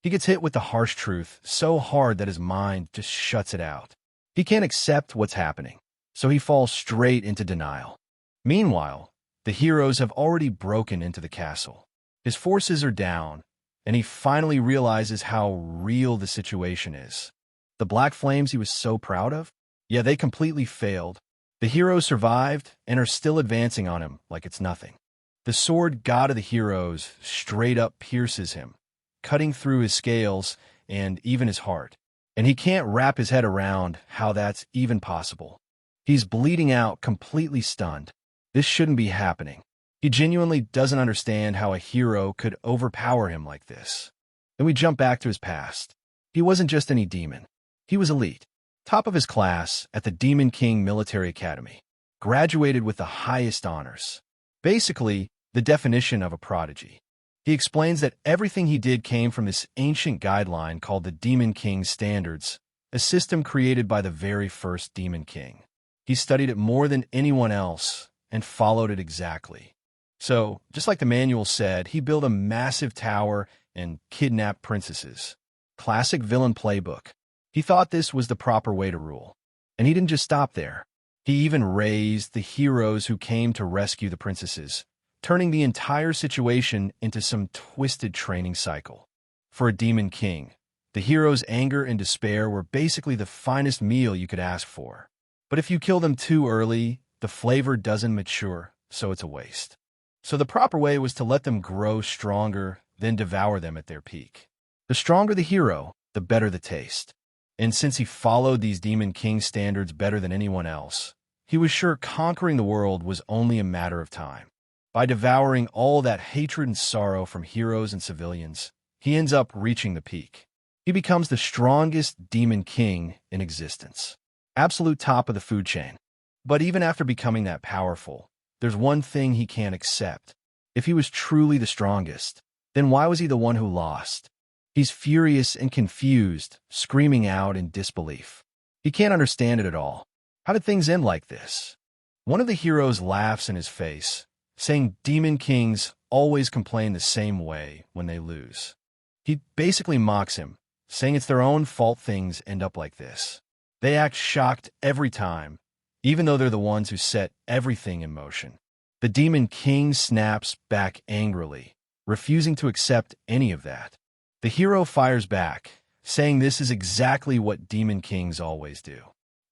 He gets hit with the harsh truth so hard that his mind just shuts it out. He can't accept what's happening, so he falls straight into denial. Meanwhile, the heroes have already broken into the castle. His forces are down, and he finally realizes how real the situation is. The black flames he was so proud of? Yeah, they completely failed. The heroes survived and are still advancing on him like it's nothing. The sword god of the heroes straight up pierces him, cutting through his scales and even his heart. And he can't wrap his head around how that's even possible. He's bleeding out, completely stunned. This shouldn't be happening. He genuinely doesn't understand how a hero could overpower him like this. Then we jump back to his past. He wasn't just any demon. He was elite. Top of his class at the Demon King Military Academy. Graduated with the highest honors. Basically, the definition of a prodigy. He explains that everything he did came from this ancient guideline called the Demon King Standards, a system created by the very first Demon King. He studied it more than anyone else and followed it exactly. So, just like the manual said, he built a massive tower and kidnapped princesses. Classic villain playbook. He thought this was the proper way to rule. And he didn't just stop there. He even raised the heroes who came to rescue the princesses, turning the entire situation into some twisted training cycle. For a demon king, the heroes' anger and despair were basically the finest meal you could ask for. But if you kill them too early, the flavor doesn't mature, so it's a waste. So the proper way was to let them grow stronger, then devour them at their peak. The stronger the hero, the better the taste. And since he followed these Demon King standards better than anyone else, he was sure conquering the world was only a matter of time. By devouring all that hatred and sorrow from heroes and civilians, he ends up reaching the peak. He becomes the strongest Demon King in existence. Absolute top of the food chain. But even after becoming that powerful, there's one thing he can't accept. If he was truly the strongest, then why was he the one who lost? He's furious and confused, screaming out in disbelief. He can't understand it at all. How did things end like this? One of the heroes laughs in his face, saying demon kings always complain the same way when they lose. He basically mocks him, saying it's their own fault things end up like this. They act shocked every time, even though they're the ones who set everything in motion. The demon king snaps back angrily, refusing to accept any of that. The hero fires back, saying this is exactly what demon kings always do.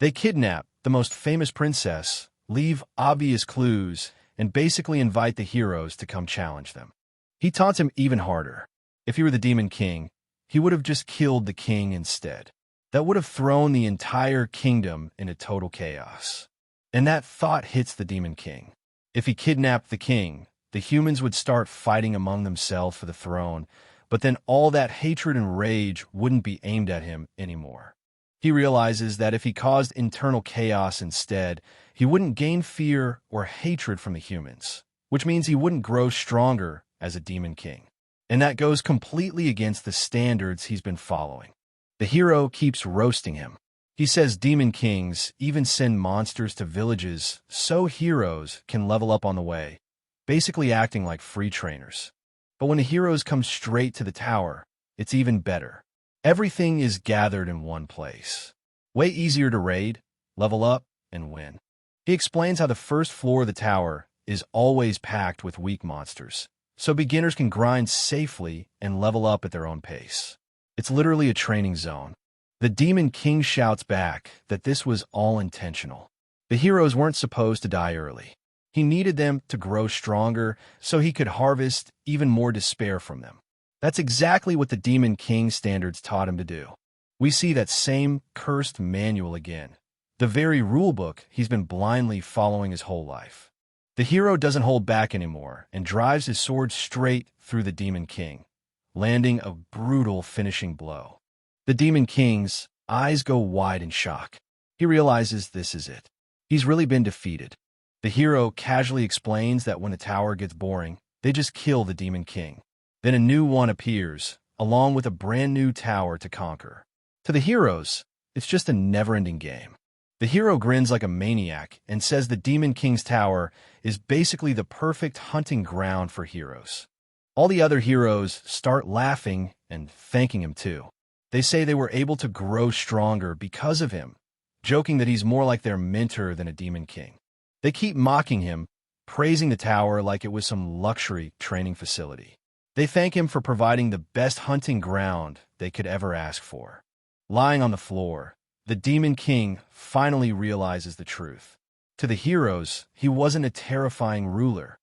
They kidnap the most famous princess, leave obvious clues, and basically invite the heroes to come challenge them. He taunts him even harder. If he were the demon king, he would have just killed the king instead. That would have thrown the entire kingdom into total chaos. And that thought hits the demon king. If he kidnapped the king, the humans would start fighting among themselves for the throne, but then all that hatred and rage wouldn't be aimed at him anymore. He realizes that if he caused internal chaos instead, he wouldn't gain fear or hatred from the humans, which means he wouldn't grow stronger as a demon king. And that goes completely against the standards he's been following. The hero keeps roasting him. He says demon kings even send monsters to villages so heroes can level up on the way, basically acting like free trainers. But when the heroes come straight to the tower, it's even better. Everything is gathered in one place. Way easier to raid, level up, and win. He explains how the first floor of the tower is always packed with weak monsters, so beginners can grind safely and level up at their own pace. It's literally a training zone. The Demon King shouts back that this was all intentional. The heroes weren't supposed to die early. He needed them to grow stronger so he could harvest even more despair from them. That's exactly what the Demon King standards taught him to do. We see that same cursed manual again, the very rulebook he's been blindly following his whole life. The hero doesn't hold back anymore and drives his sword straight through the Demon King, landing a brutal finishing blow. The Demon King's eyes go wide in shock. He realizes this is it. He's really been defeated. The hero casually explains that when a tower gets boring, they just kill the Demon King. Then a new one appears, along with a brand new tower to conquer. To the heroes, it's just a never-ending game. The hero grins like a maniac and says the Demon King's tower is basically the perfect hunting ground for heroes. All the other heroes start laughing and thanking him too. They say they were able to grow stronger because of him, joking that he's more like their mentor than a demon king. They keep mocking him, praising the tower like it was some luxury training facility. They thank him for providing the best hunting ground they could ever ask for. Lying on the floor, the demon king finally realizes the truth. To the heroes, he wasn't a terrifying ruler.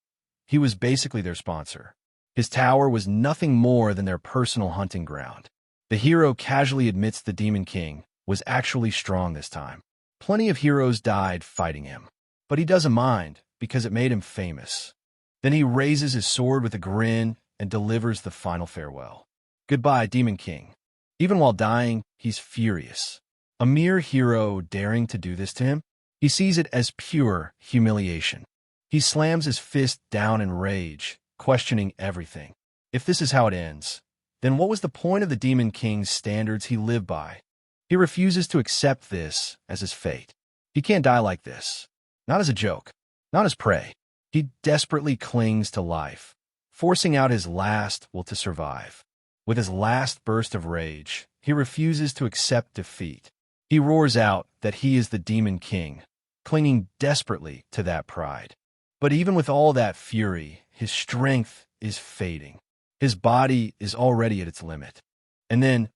He was basically their sponsor. His tower was nothing more than their personal hunting ground. The hero casually admits the demon king was actually strong this time. Plenty of heroes died fighting him, but he doesn't mind because it made him famous. Then he raises his sword with a grin and delivers the final farewell. Goodbye, Demon King. Even while dying, he's furious. A mere hero daring to do this to him? He sees it as pure humiliation. He slams his fist down in rage, questioning everything. If this is how it ends, then what was the point of the Demon King's standards he lived by? He refuses to accept this as his fate. He can't die like this. Not as a joke. Not as prey. He desperately clings to life, forcing out his last will to survive. With his last burst of rage, he refuses to accept defeat. He roars out that he is the Demon King, clinging desperately to that pride. But even with all that fury, his strength is fading. His body is already at its limit. And then,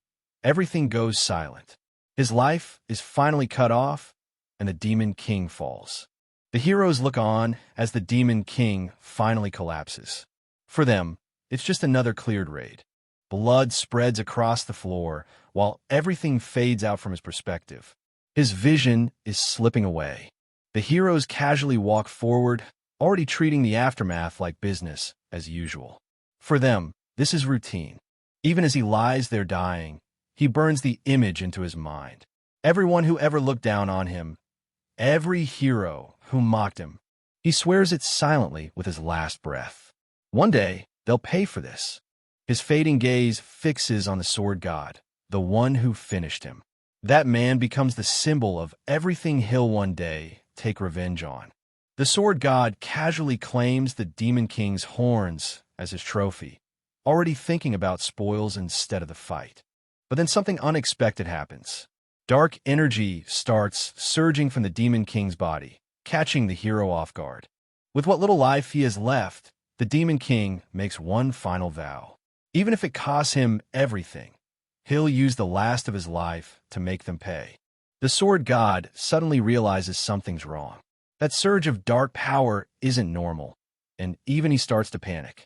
everything goes silent. His life is finally cut off, and the Demon King falls. The heroes look on as the Demon King finally collapses. For them, it's just another cleared raid. Blood spreads across the floor, while everything fades out from his perspective. His vision is slipping away. The heroes casually walk forward, already treating the aftermath like business as usual. For them, this is routine. Even as he lies there dying, he burns the image into his mind. Everyone who ever looked down on him, every hero who mocked him, he swears it silently with his last breath. One day, they'll pay for this. His fading gaze fixes on the sword god, the one who finished him. That man becomes the symbol of everything he'll one day take revenge on. The sword god casually claims the Demon King's horns as his trophy, already thinking about spoils instead of the fight. But then something unexpected happens. Dark energy starts surging from the Demon King's body, catching the hero off guard. With what little life he has left, the Demon King makes one final vow. Even if it costs him everything, he'll use the last of his life to make them pay. The sword god suddenly realizes something's wrong. That surge of dark power isn't normal, and even he starts to panic.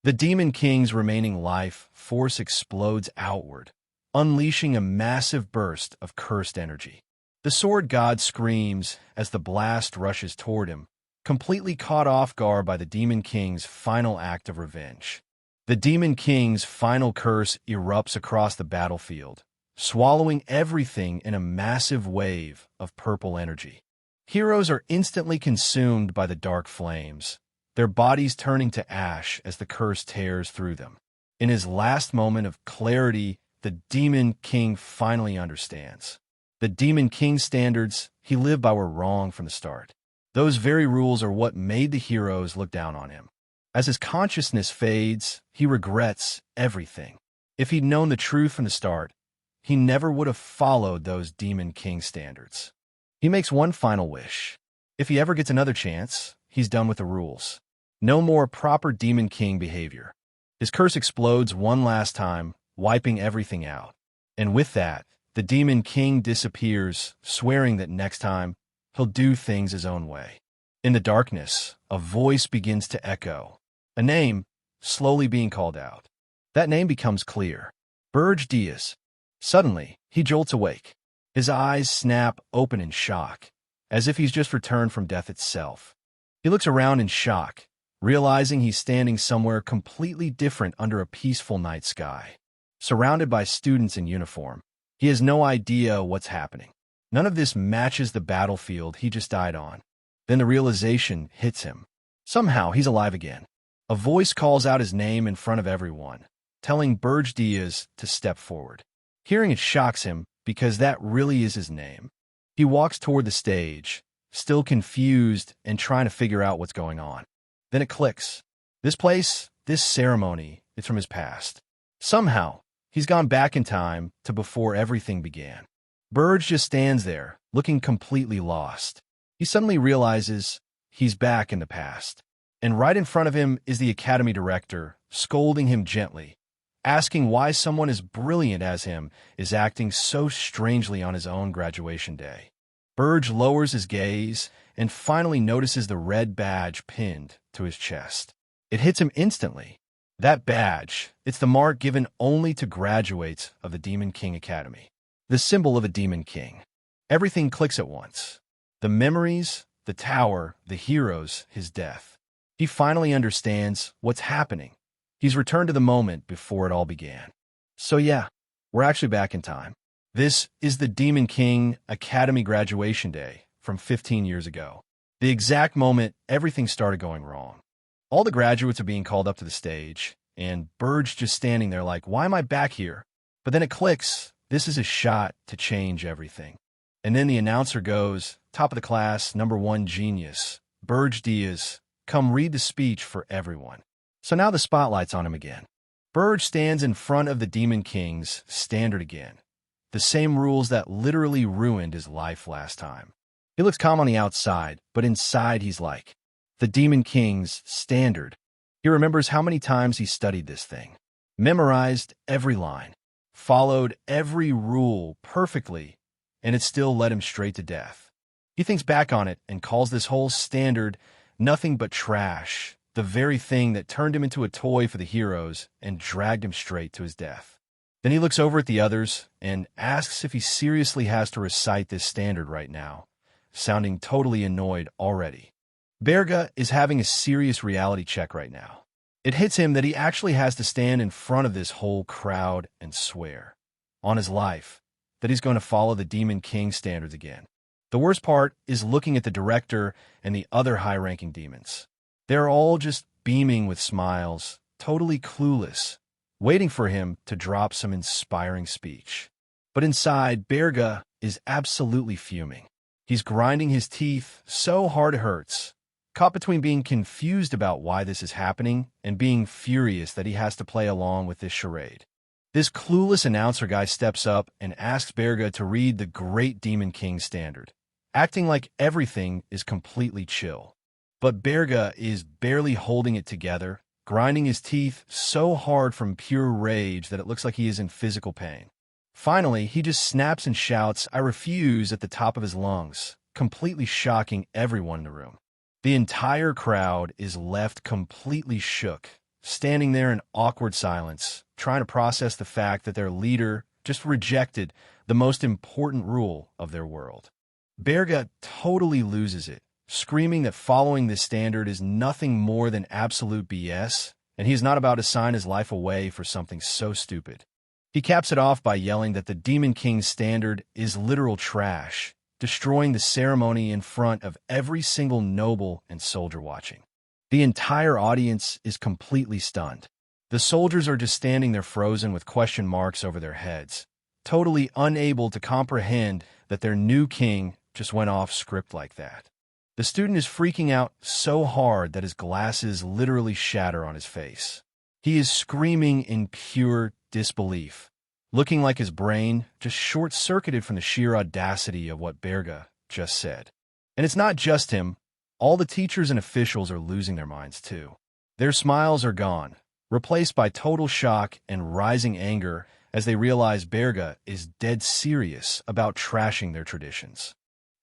The Demon King's remaining life force explodes outward, unleashing a massive burst of cursed energy. The sword god screams as the blast rushes toward him, completely caught off guard by the Demon King's final act of revenge. The Demon King's final curse erupts across the battlefield, swallowing everything in a massive wave of purple energy. Heroes are instantly consumed by the dark flames, their bodies turning to ash as the curse tears through them. In his last moment of clarity, the Demon King finally understands. The Demon King's standards he lived by were wrong from the start. Those very rules are what made the heroes look down on him. As his consciousness fades, he regrets everything. If he'd known the truth from the start, he never would have followed those Demon King standards. He makes one final wish. If he ever gets another chance, he's done with the rules. No more proper Demon King behavior. His curse explodes one last time, wiping everything out. And with that, the Demon King disappears, swearing that next time, he'll do things his own way. In the darkness, a voice begins to echo. A name slowly being called out. That name becomes clear. Berje. Suddenly, he jolts awake. His eyes snap open in shock, as if he's just returned from death itself. He looks around in shock, realizing he's standing somewhere completely different under a peaceful night sky. Surrounded by students in uniform, he has no idea what's happening. None of this matches the battlefield he just died on. Then the realization hits him. Somehow he's alive again. A voice calls out his name in front of everyone, telling Berje to step forward. Hearing it shocks him because that really is his name. He walks toward the stage, still confused and trying to figure out what's going on. Then it clicks. This place, this ceremony, is from his past. Somehow, He's gone back in time to before everything began. Berje just stands there, looking completely lost. He suddenly realizes he's back in the past. And right in front of him is the academy director, scolding him gently, asking why someone as brilliant as him is acting so strangely on his own graduation day. Berje lowers his gaze and finally notices the red badge pinned to his chest. It hits him instantly. That badge, it's the mark given only to graduates of the Demon King Academy. The symbol of a Demon King. Everything clicks at once. The memories, the tower, the heroes, his death. He finally understands what's happening. He's returned to the moment before it all began. So yeah, we're actually back in time. This is the Demon King Academy graduation day from 15 years ago. The exact moment everything started going wrong. All the graduates are being called up to the stage, and Berje just standing there like, why am I back here? But then it clicks. This is a shot to change everything. And then the announcer goes, top of the class, number 1 genius, Berje Diaz, come read the speech for everyone. So now the spotlight's on him again. Berje stands in front of the Demon King's standard again. The same rules that literally ruined his life last time. He looks calm on the outside, but inside he's like, the Demon King's standard. He remembers how many times he studied this thing, memorized every line, followed every rule perfectly, and it still led him straight to death. He thinks back on it and calls this whole standard nothing but trash, the very thing that turned him into a toy for the heroes and dragged him straight to his death. Then he looks over at the others and asks if he seriously has to recite this standard right now, sounding totally annoyed already. Berje is having a serious reality check right now. It hits him that he actually has to stand in front of this whole crowd and swear, on his life, that he's going to follow the Demon King standards again. The worst part is looking at the director and the other high-ranking demons. They're all just beaming with smiles, totally clueless, waiting for him to drop some inspiring speech. But inside, Berje is absolutely fuming. He's grinding his teeth so hard it hurts, caught between being confused about why this is happening and being furious that he has to play along with this charade. This clueless announcer guy steps up and asks Berje to read the Great Demon King standard, acting like everything is completely chill. But Berje is barely holding it together, grinding his teeth so hard from pure rage that it looks like he is in physical pain. Finally, he just snaps and shouts, "I refuse," at the top of his lungs, completely shocking everyone in the room. The entire crowd is left completely shook, standing there in awkward silence, trying to process the fact that their leader just rejected the most important rule of their world. Berje totally loses it, screaming that following this standard is nothing more than absolute BS, and he is not about to sign his life away for something so stupid. He caps it off by yelling that the Demon King's standard is literal trash, destroying the ceremony in front of every single noble and soldier watching. The entire audience is completely stunned. The soldiers are just standing there frozen with question marks over their heads, totally unable to comprehend that their new king just went off script like that. The student is freaking out so hard that his glasses literally shatter on his face. He is screaming in pure disbelief, looking like his brain just short-circuited from the sheer audacity of what Berje just said. And it's not just him. All the teachers and officials are losing their minds too. Their smiles are gone, replaced by total shock and rising anger as they realize Berje is dead serious about trashing their traditions.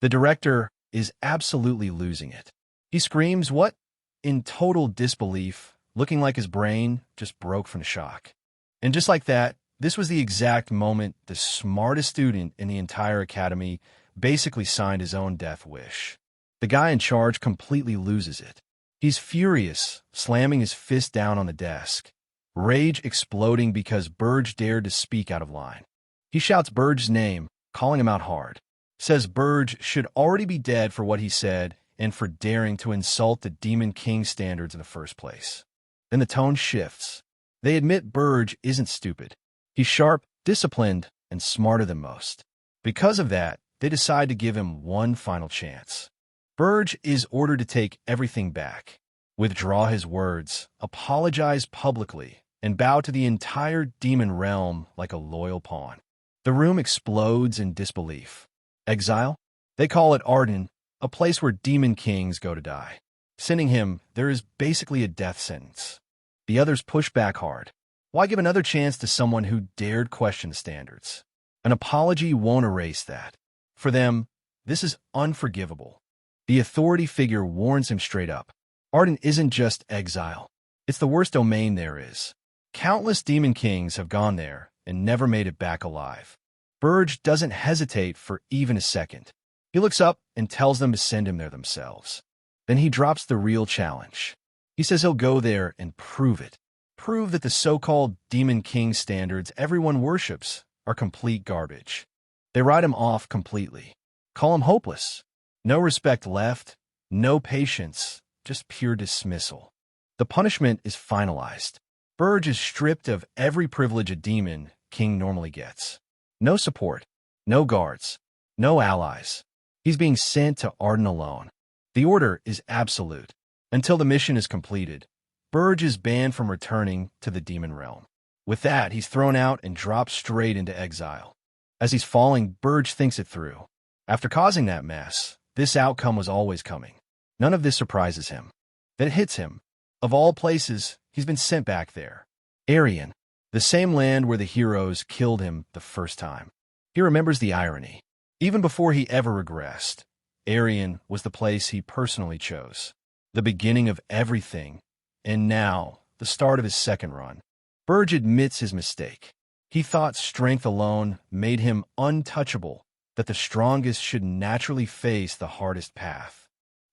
The director is absolutely losing it. He screams, "What?" in total disbelief, looking like his brain just broke from shock. And just like that, this was the exact moment the smartest student in the entire academy basically signed his own death wish. The guy in charge completely loses it. He's furious, slamming his fist down on the desk, rage exploding because Berje dared to speak out of line. He shouts Berje's name, calling him out hard. Says Berje should already be dead for what he said and for daring to insult the Demon King standards in the first place. Then the tone shifts. They admit Berje isn't stupid. He's sharp, disciplined, and smarter than most. Because of that, they decide to give him one final chance. Berje is ordered to take everything back, withdraw his words, apologize publicly, and bow to the entire demon realm like a loyal pawn. The room explodes in disbelief. Exile? They call it Arden, a place where demon kings go to die. Sending him, there is basically a death sentence. The others push back hard. Why give another chance to someone who dared question the standards? An apology won't erase that. For them, this is unforgivable. The authority figure warns him straight up. Arden isn't just exile. It's the worst domain there is. Countless demon kings have gone there and never made it back alive. Berje doesn't hesitate for even a second. He looks up and tells them to send him there themselves. Then he drops the real challenge. He says he'll go there and prove it. Prove that the so-called demon king standards everyone worships are complete garbage. They write him off completely. Call him hopeless. No respect left, no patience, just pure dismissal. The punishment is finalized. Berje is stripped of every privilege a demon king normally gets. No support, no guards, no allies. He's being sent to Arden alone. The order is absolute. Until the mission is completed, Berje is banned from returning to the demon realm. With that, he's thrown out and dropped straight into exile. As he's falling, Berje thinks it through. After causing that mess, this outcome was always coming. None of this surprises him. Then it hits him. Of all places, he's been sent back there. Aryan, the same land where the heroes killed him the first time. He remembers the irony. Even before he ever regressed, Aryan was the place he personally chose. The beginning of everything, and now, the start of his second run. Berje admits his mistake. He thought strength alone made him untouchable, that the strongest should naturally face the hardest path.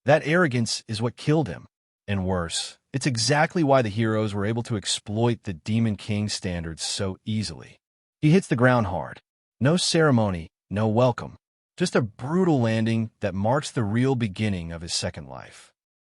That arrogance is what killed him. And worse, it's exactly why the heroes were able to exploit the Demon King standards so easily. He hits the ground hard. No ceremony, no welcome. Just a brutal landing that marks the real beginning of his second life.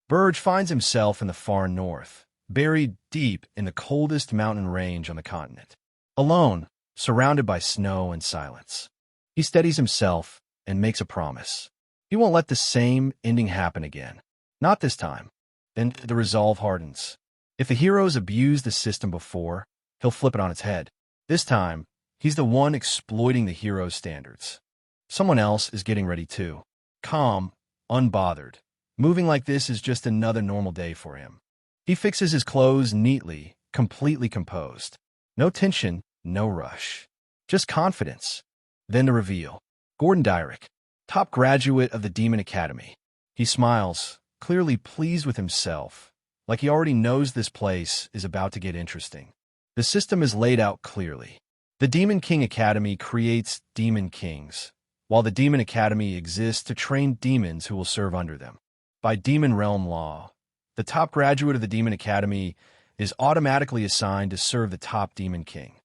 Berje finds himself in the far north, buried deep in the coldest mountain range on the continent. Alone, surrounded by snow and silence. He steadies himself and makes a promise. He won't let the same ending happen again. Not this time. Then the resolve hardens. If the heroes abused the system before, he'll flip it on its head. This time, he's the one exploiting the heroes' standards. Someone else is getting ready too. Calm, unbothered. Moving like this is just another normal day for him. He fixes his clothes neatly, completely composed. No tension, no rush. Just confidence. Then the reveal. Gordon Dyrek, top graduate of the Demon Academy. He smiles, clearly pleased with himself, like he already knows this place is about to get interesting. The system is laid out clearly. The Demon King Academy creates demon kings, while the Demon Academy exists to train demons who will serve under them. By demon realm law, the top graduate of the Demon Academy is automatically assigned to serve the top demon king.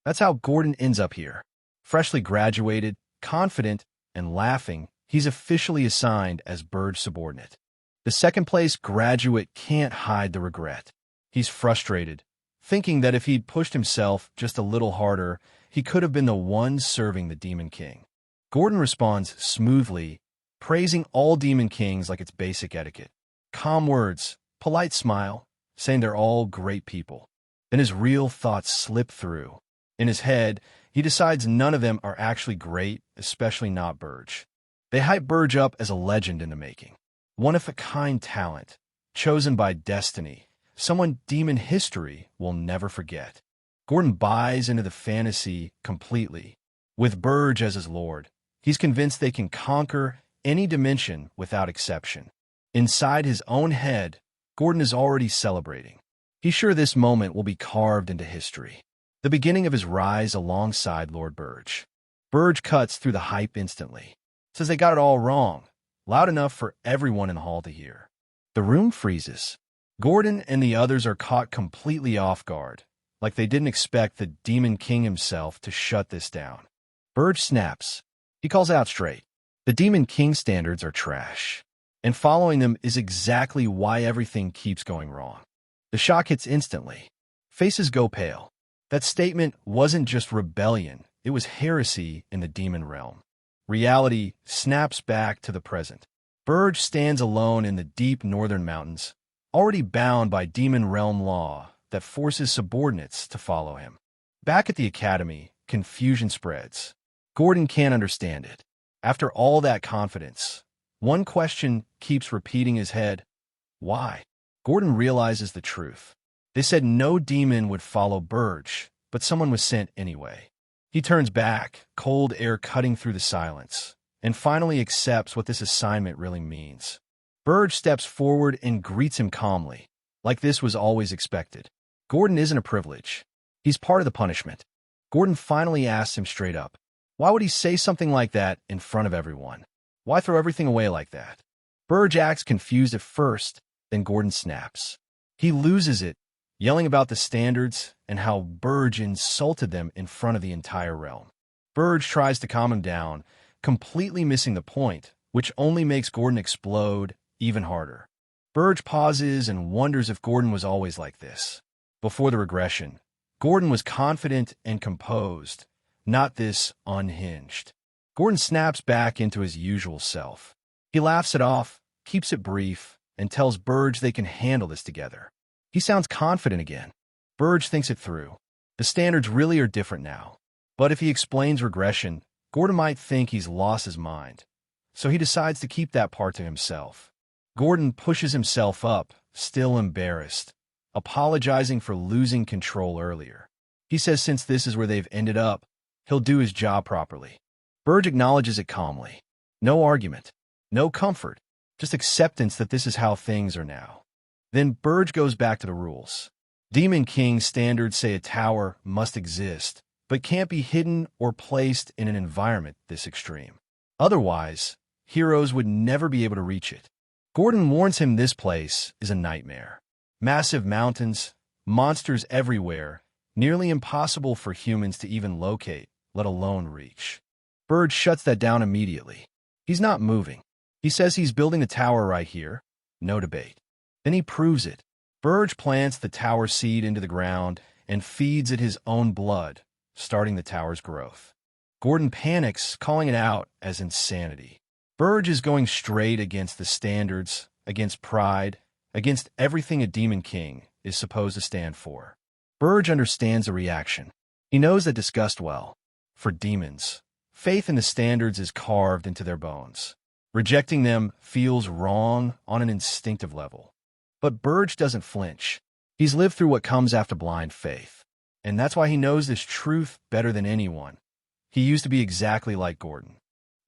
That's how Gordon ends up here. Freshly graduated, confident, and laughing, he's officially assigned as Berje's subordinate. The second-place graduate can't hide the regret. He's frustrated, thinking that if he'd pushed himself just a little harder, he could have been the one serving the Demon King. Gordon responds smoothly, praising all Demon Kings like it's basic etiquette. Calm words, polite smile, saying they're all great people. Then his real thoughts slip through. In his head, he decides none of them are actually great, especially not Berje. They hype Berje up as a legend in the making. One-of-a-kind talent, chosen by destiny, someone demon history will never forget. Gordon buys into the fantasy completely. With Berje as his lord, he's convinced they can conquer any dimension without exception. Inside his own head, Gordon is already celebrating. He's sure this moment will be carved into history. The beginning of his rise alongside Lord Berje. Berje cuts through the hype instantly. Says they got it all wrong. Loud enough for everyone in the hall to hear. The room freezes. Gordon and the others are caught completely off guard, like they didn't expect the Demon King himself to shut this down. Berje snaps. He calls out straight. The Demon King standards are trash, and following them is exactly why everything keeps going wrong. The shock hits instantly. Faces go pale. That statement wasn't just rebellion, it was heresy in the demon realm. Reality snaps back to the present. Berje stands alone in the deep northern mountains, already bound by demon realm law, that forces subordinates to follow him. Back at the academy, confusion spreads. Gordon can't understand it. After all that confidence, one question keeps repeating his head. Why? Gordon realizes the truth. They said no demon would follow Berje, but someone was sent anyway. He turns back, cold air cutting through the silence, and finally accepts what this assignment really means. Berje steps forward and greets him calmly, like this was always expected. Gordon isn't a privilege. He's part of the punishment. Gordon finally asks him straight up, why would he say something like that in front of everyone? Why throw everything away like that? Berje acts confused at first, then Gordon snaps. He loses it, yelling about the standards and how Berje insulted them in front of the entire realm. Berje tries to calm him down, completely missing the point, which only makes Gordon explode even harder. Berje pauses and wonders if Gordon was always like this. Before the regression, Gordon was confident and composed, not this unhinged. Gordon snaps back into his usual self. He laughs it off, keeps it brief, and tells Berje they can handle this together. He sounds confident again. Berje thinks it through. The standards really are different now. But if he explains regression, Gordon might think he's lost his mind. So he decides to keep that part to himself. Gordon pushes himself up, still embarrassed, apologizing for losing control earlier. He says since this is where they've ended up, he'll do his job properly. Berje acknowledges it calmly. No argument, no comfort, just acceptance that this is how things are now. Then Berje goes back to the rules. Demon King standards say a tower must exist, but can't be hidden or placed in an environment this extreme. Otherwise, heroes would never be able to reach it. Gordon warns him this place is a nightmare. Massive mountains, monsters everywhere, nearly impossible for humans to even locate, let alone reach. Berje shuts that down immediately. He's not moving. He says he's building the tower right here. No debate. Then he proves it. Berje plants the tower seed into the ground and feeds it his own blood, starting the tower's growth. Gordon panics, calling it out as insanity. Berje is going straight against the standards, against pride, against everything a demon king is supposed to stand for. Berje understands the reaction. He knows that disgust well. For demons, faith in the standards is carved into their bones. Rejecting them feels wrong on an instinctive level. But Berje doesn't flinch. He's lived through what comes after blind faith. And that's why he knows this truth better than anyone. He used to be exactly like Gordon.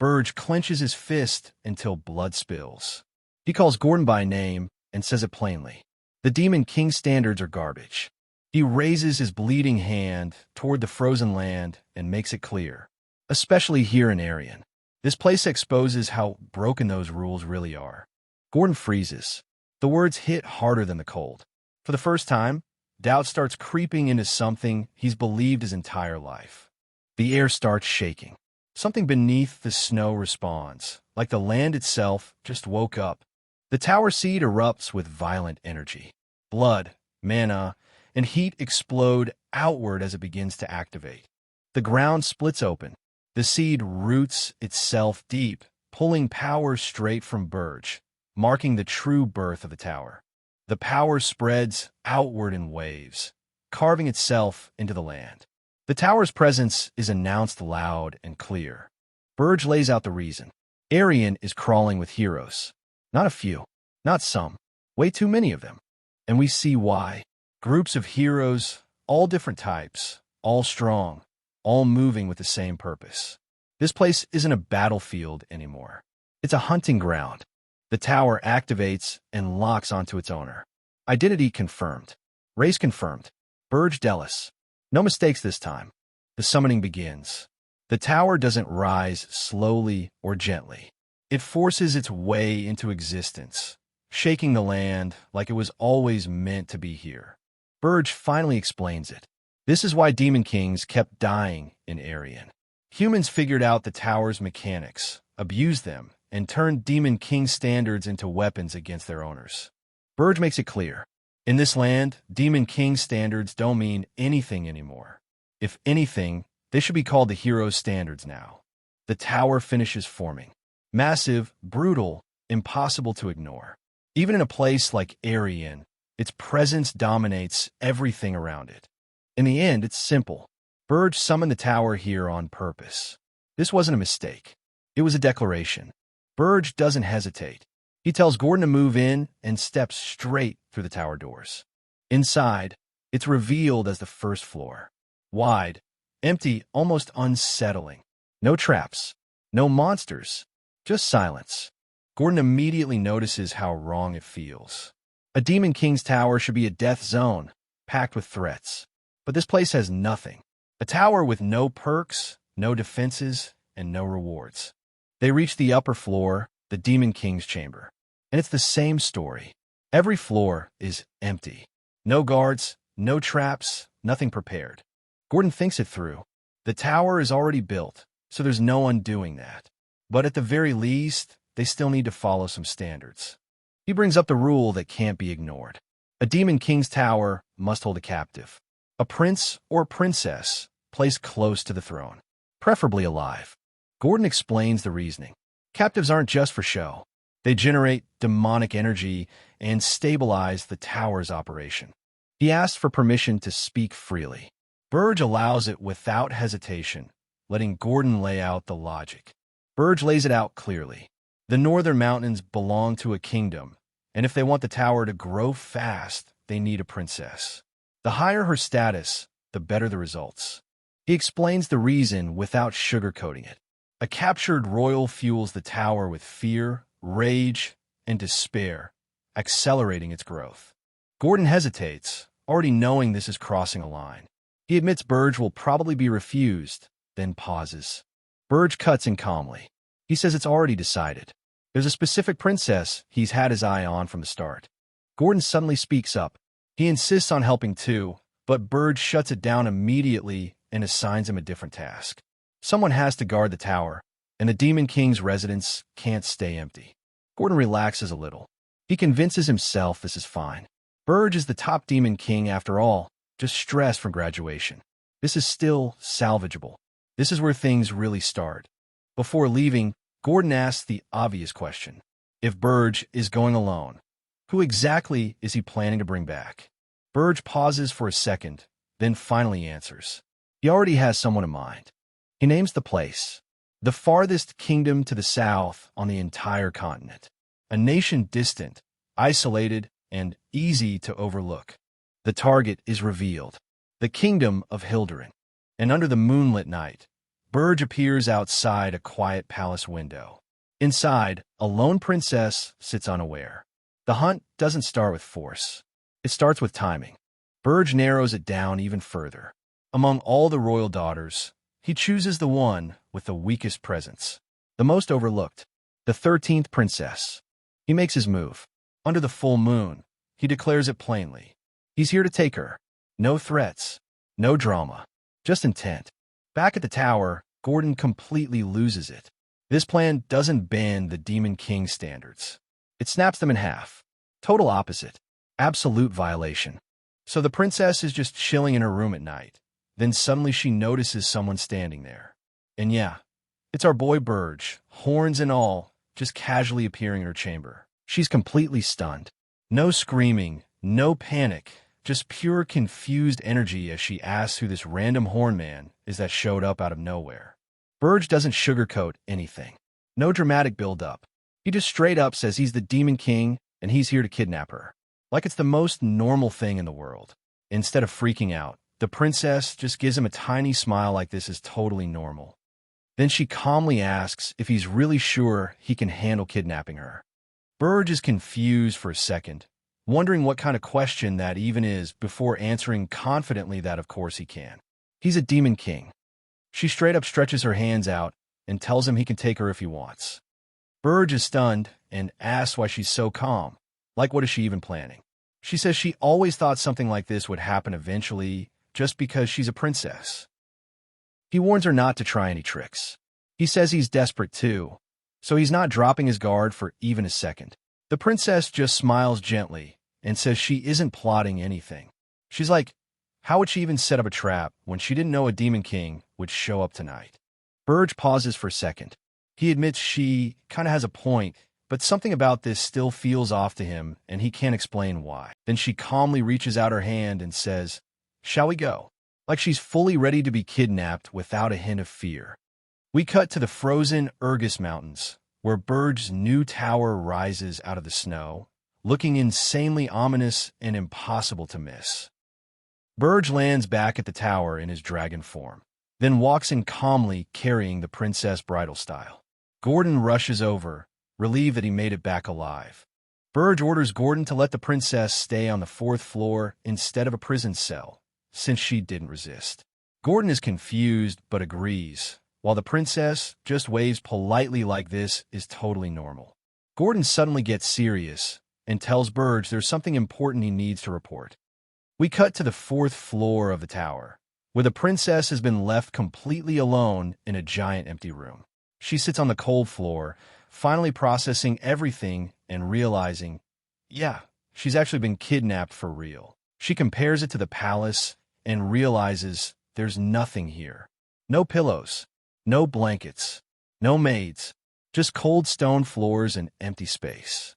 Berje clenches his fist until blood spills. He calls Gordon by name and says it plainly. The Demon King standards are garbage. He raises his bleeding hand toward the frozen land and makes it clear, especially here in Aryan. This place exposes how broken those rules really are. Gordon freezes. The words hit harder than the cold. For the first time, doubt starts creeping into something he's believed his entire life. The air starts shaking. Something beneath the snow responds, like the land itself just woke up. The tower seed erupts with violent energy. Blood, mana, and heat explode outward as it begins to activate. The ground splits open. The seed roots itself deep, pulling power straight from Berje, marking the true birth of the tower. The power spreads outward in waves, carving itself into the land. The tower's presence is announced loud and clear. Berje lays out the reason. Aryan is crawling with heroes. Not a few, not some, way too many of them. And we see why. Groups of heroes, all different types, all strong, all moving with the same purpose. This place isn't a battlefield anymore. It's a hunting ground. The tower activates and locks onto its owner. Identity confirmed. Race confirmed. Berje Delis. No mistakes this time. The summoning begins. The tower doesn't rise slowly or gently. It forces its way into existence, shaking the land like it was always meant to be here. Berje finally explains it. This is why demon kings kept dying in Aryan. Humans figured out the tower's mechanics, abused them, and turned demon king standards into weapons against their owners. Berje makes it clear. In this land, demon king standards don't mean anything anymore. If anything, they should be called the hero's standards now. The tower finishes forming. Massive, brutal, impossible to ignore. Even in a place like Aryan, Its presence dominates everything around it. In the end, it's simple. Berje summoned the tower here on purpose. This wasn't a mistake. It was a declaration. Berje doesn't hesitate. He tells Gordon to move in and steps straight through the tower doors. Inside, it's revealed as the first floor. Wide, empty, almost unsettling. No traps, no monsters, just silence. Gordon immediately notices how wrong it feels. A Demon King's tower should be a death zone, packed with threats. But this place has nothing. A tower with no perks, no defenses, and no rewards. They reach the upper floor, the Demon King's chamber. And it's the same story. Every floor is empty. No guards, no traps, nothing prepared. Gordon thinks it through. The tower is already built, so there's no undoing that. But at the very least, they still need to follow some standards. He brings up the rule that can't be ignored. A Demon King's tower must hold a captive. A prince or princess placed close to the throne, preferably alive. Gordon explains the reasoning. Captives aren't just for show. They generate demonic energy and stabilize the tower's operation. He asks for permission to speak freely. Berje allows it without hesitation, letting Gordon lay out the logic. Berje lays it out clearly. The northern mountains belong to a kingdom, and if they want the tower to grow fast, they need a princess. The higher her status, the better the results. He explains the reason without sugarcoating it. A captured royal fuels the tower with fear, rage, and despair, accelerating its growth. Gordon hesitates, already knowing this is crossing a line. He admits Berje will probably be refused, then pauses. Berje cuts in calmly. He says it's already decided. There's a specific princess he's had his eye on from the start. Gordon suddenly speaks up. He insists on helping too, but Berje shuts it down immediately and assigns him a different task. Someone has to guard the tower, and the Demon King's residence can't stay empty. Gordon relaxes a little. He convinces himself this is fine. Berje is the top Demon King after all, just stressed from graduation. This is still salvageable. This is where things really start. Before leaving, Gordon asks the obvious question. If Berje is going alone, who exactly is he planning to bring back? Berje pauses for a second, then finally answers. He already has someone in mind. He names the place, the farthest kingdom to the south on the entire continent. A nation distant, isolated, and easy to overlook. The target is revealed, the kingdom of Hilderin. And under the moonlit night, Berje appears outside a quiet palace window. Inside, a lone princess sits unaware. The hunt doesn't start with force. It starts with timing. Berje narrows it down even further. Among all the royal daughters, he chooses the one with the weakest presence, the most overlooked, the 13th princess. He makes his move. Under the full moon, he declares it plainly. He's here to take her. No threats, no drama, just intent. Back at the tower, Gordon completely loses it. This plan doesn't bend the Demon King standards. It snaps them in half. Total opposite. Absolute violation. So the princess is just chilling in her room at night. Then suddenly she notices someone standing there. And yeah, it's our boy Berje, horns and all, just casually appearing in her chamber. She's completely stunned. No screaming, no panic, just pure confused energy as she asks who this random horn man is that showed up out of nowhere. Berje doesn't sugarcoat anything. No dramatic build-up. He just straight up says he's the Demon King and he's here to kidnap her. Like it's the most normal thing in the world. Instead of freaking out, the princess just gives him a tiny smile like this is totally normal. Then she calmly asks if he's really sure he can handle kidnapping her. Berje is confused for a second, wondering what kind of question that even is before answering confidently that of course he can. He's a Demon King. She straight up stretches her hands out and tells him he can take her if he wants. Berje is stunned and asks why she's so calm. Like what is she even planning? She says she always thought something like this would happen eventually just because she's a princess. He warns her not to try any tricks. He says he's desperate too, so he's not dropping his guard for even a second. The princess just smiles gently and says she isn't plotting anything. She's like, how would she even set up a trap when she didn't know a Demon King would show up tonight? Berje pauses for a second. He admits she kind of has a point, But something about this still feels off to him, and he can't explain why. Then she calmly reaches out her hand and says, "Shall we go?" Like she's fully ready to be kidnapped without a hint of fear. We cut to the frozen Urgus Mountains, where Berge's new tower rises out of the snow, looking insanely ominous and impossible to miss. Berge lands back at the tower in his dragon form, then walks in calmly carrying the princess bridal style. Gordon rushes over, relieved that he made it back alive. Berge orders Gordon to let the princess stay on the 4th floor instead of a prison cell, since she didn't resist. Gordon is confused but agrees, while the princess just waves politely like this is totally normal. Gordon suddenly gets serious and tells Berge there's something important he needs to report. We cut to the 4th floor of the tower, where the princess has been left completely alone in a giant empty room. She sits on the cold floor, finally processing everything and realizing, yeah, she's actually been kidnapped for real. She compares it to the palace and realizes there's nothing here. No pillows, no blankets, no maids, just cold stone floors and empty space.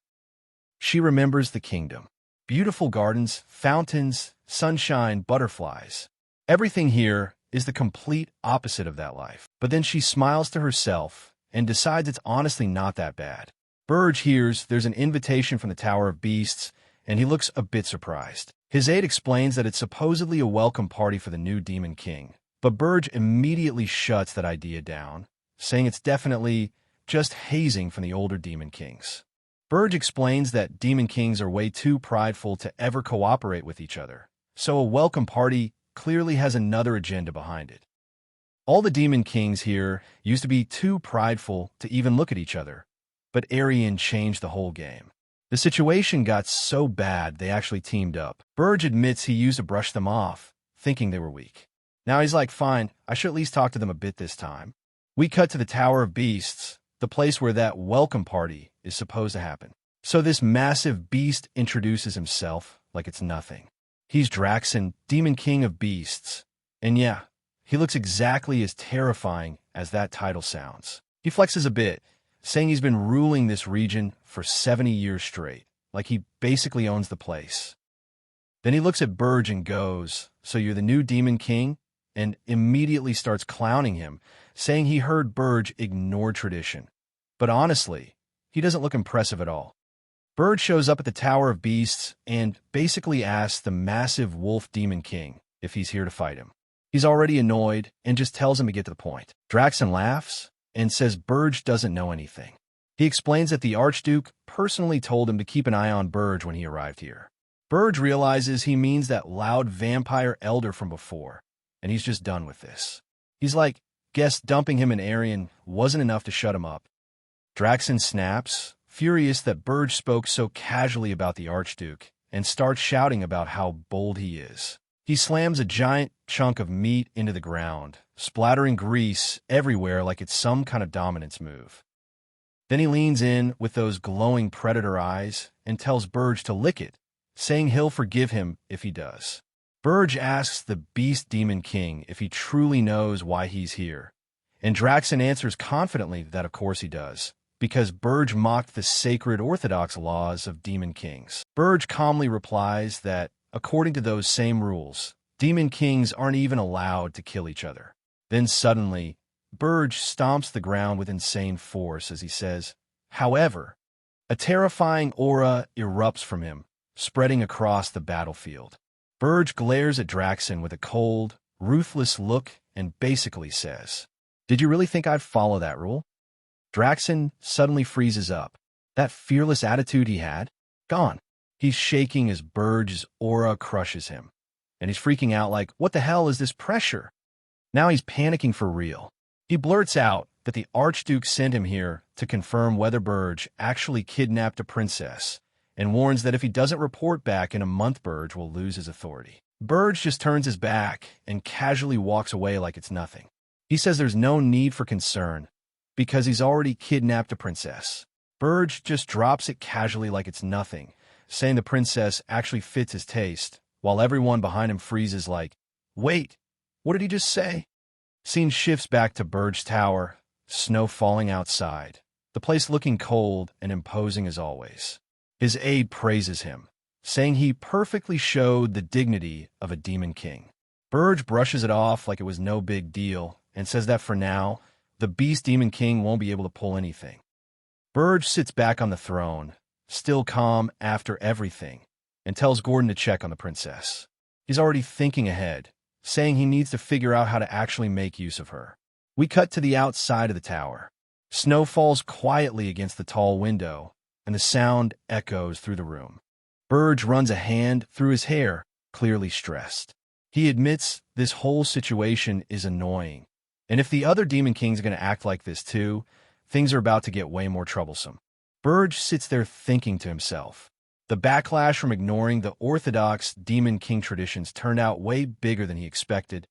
She remembers the kingdom. Beautiful gardens, fountains, sunshine, butterflies. Everything here is the complete opposite of that life. But then she smiles to herself and decides it's honestly not that bad. Berge hears there's an invitation from the Tower of Beasts, and he looks a bit surprised. His aide explains that it's supposedly a welcome party for the new Demon King, but Berge immediately shuts that idea down, saying it's definitely just hazing from the older Demon Kings. Berge explains that Demon Kings are way too prideful to ever cooperate with each other, so a welcome party clearly has another agenda behind it. All the Demon Kings here used to be too prideful to even look at each other, but Arian changed the whole game. The situation got so bad they actually teamed up. Berge admits he used to brush them off, thinking they were weak. Now he's like, fine, I should at least talk to them a bit this time. We cut to the Tower of Beasts, the place where that welcome party is supposed to happen. So this massive beast introduces himself like it's nothing. He's Draxon, Demon King of Beasts. And yeah, he looks exactly as terrifying as that title sounds. He flexes a bit, saying he's been ruling this region for 70 years straight, like he basically owns the place. Then he looks at Berge and goes, "So you're the new Demon King?" and immediately starts clowning him, saying he heard Berge ignore tradition. But honestly, he doesn't look impressive at all. Berge shows up at the Tower of Beasts and basically asks the massive wolf Demon King if he's here to fight him. He's already annoyed and just tells him to get to the point. Draxon laughs and says Berge doesn't know anything. He explains that the Archduke personally told him to keep an eye on Berge when he arrived here. Berge realizes he means that loud vampire elder from before, and he's just done with this. He's like, guess dumping him in Arian wasn't enough to shut him up. Draxon snaps, furious that Berge spoke so casually about the Archduke, and starts shouting about how bold he is. He slams a giant chunk of meat into the ground, splattering grease everywhere like it's some kind of dominance move. Then he leans in with those glowing predator eyes and tells Berge to lick it, saying he'll forgive him if he does. Berge asks the Beast Demon King if he truly knows why he's here, and Draxon answers confidently that of course he does, because Berge mocked the sacred orthodox laws of Demon Kings. Berge calmly replies that, according to those same rules, Demon Kings aren't even allowed to kill each other. Then suddenly, Berge stomps the ground with insane force as he says, "However," a terrifying aura erupts from him, spreading across the battlefield. Berge glares at Draxon with a cold, ruthless look and basically says, "Did you really think I'd follow that rule?" Draxon suddenly freezes up. That fearless attitude he had, gone. He's shaking as Berge's aura crushes him, and he's freaking out like, what the hell is this pressure? Now he's panicking for real. He blurts out that the Archduke sent him here to confirm whether Berge actually kidnapped a princess, and warns that if he doesn't report back in a month, Berge will lose his authority. Berge just turns his back and casually walks away like it's nothing. He says there's no need for concern, because he's already kidnapped a princess. Berge just drops it casually like it's nothing, saying the princess actually fits his taste, while everyone behind him freezes like, wait, what did he just say? Scene shifts back to Berge Tower, snow falling outside. the place looking cold and imposing as always. His aide praises him, saying he perfectly showed the dignity of a demon king. Berje brushes it off like it was no big deal and says that for now, the beast demon king won't be able to pull anything. Berje sits back on the throne, still calm after everything, and tells Gordon to check on the princess. He's already thinking ahead, saying he needs to figure out how to actually make use of her. We cut to the outside of the tower. Snow falls quietly against the tall window, and the sound echoes through the room. Berje runs a hand through his hair, clearly stressed. He admits this whole situation is annoying, and if the other demon kings are going to act like this too, things are about to get way more troublesome. Berje sits there thinking to himself. The backlash from ignoring the orthodox demon king traditions turned out way bigger than he expected,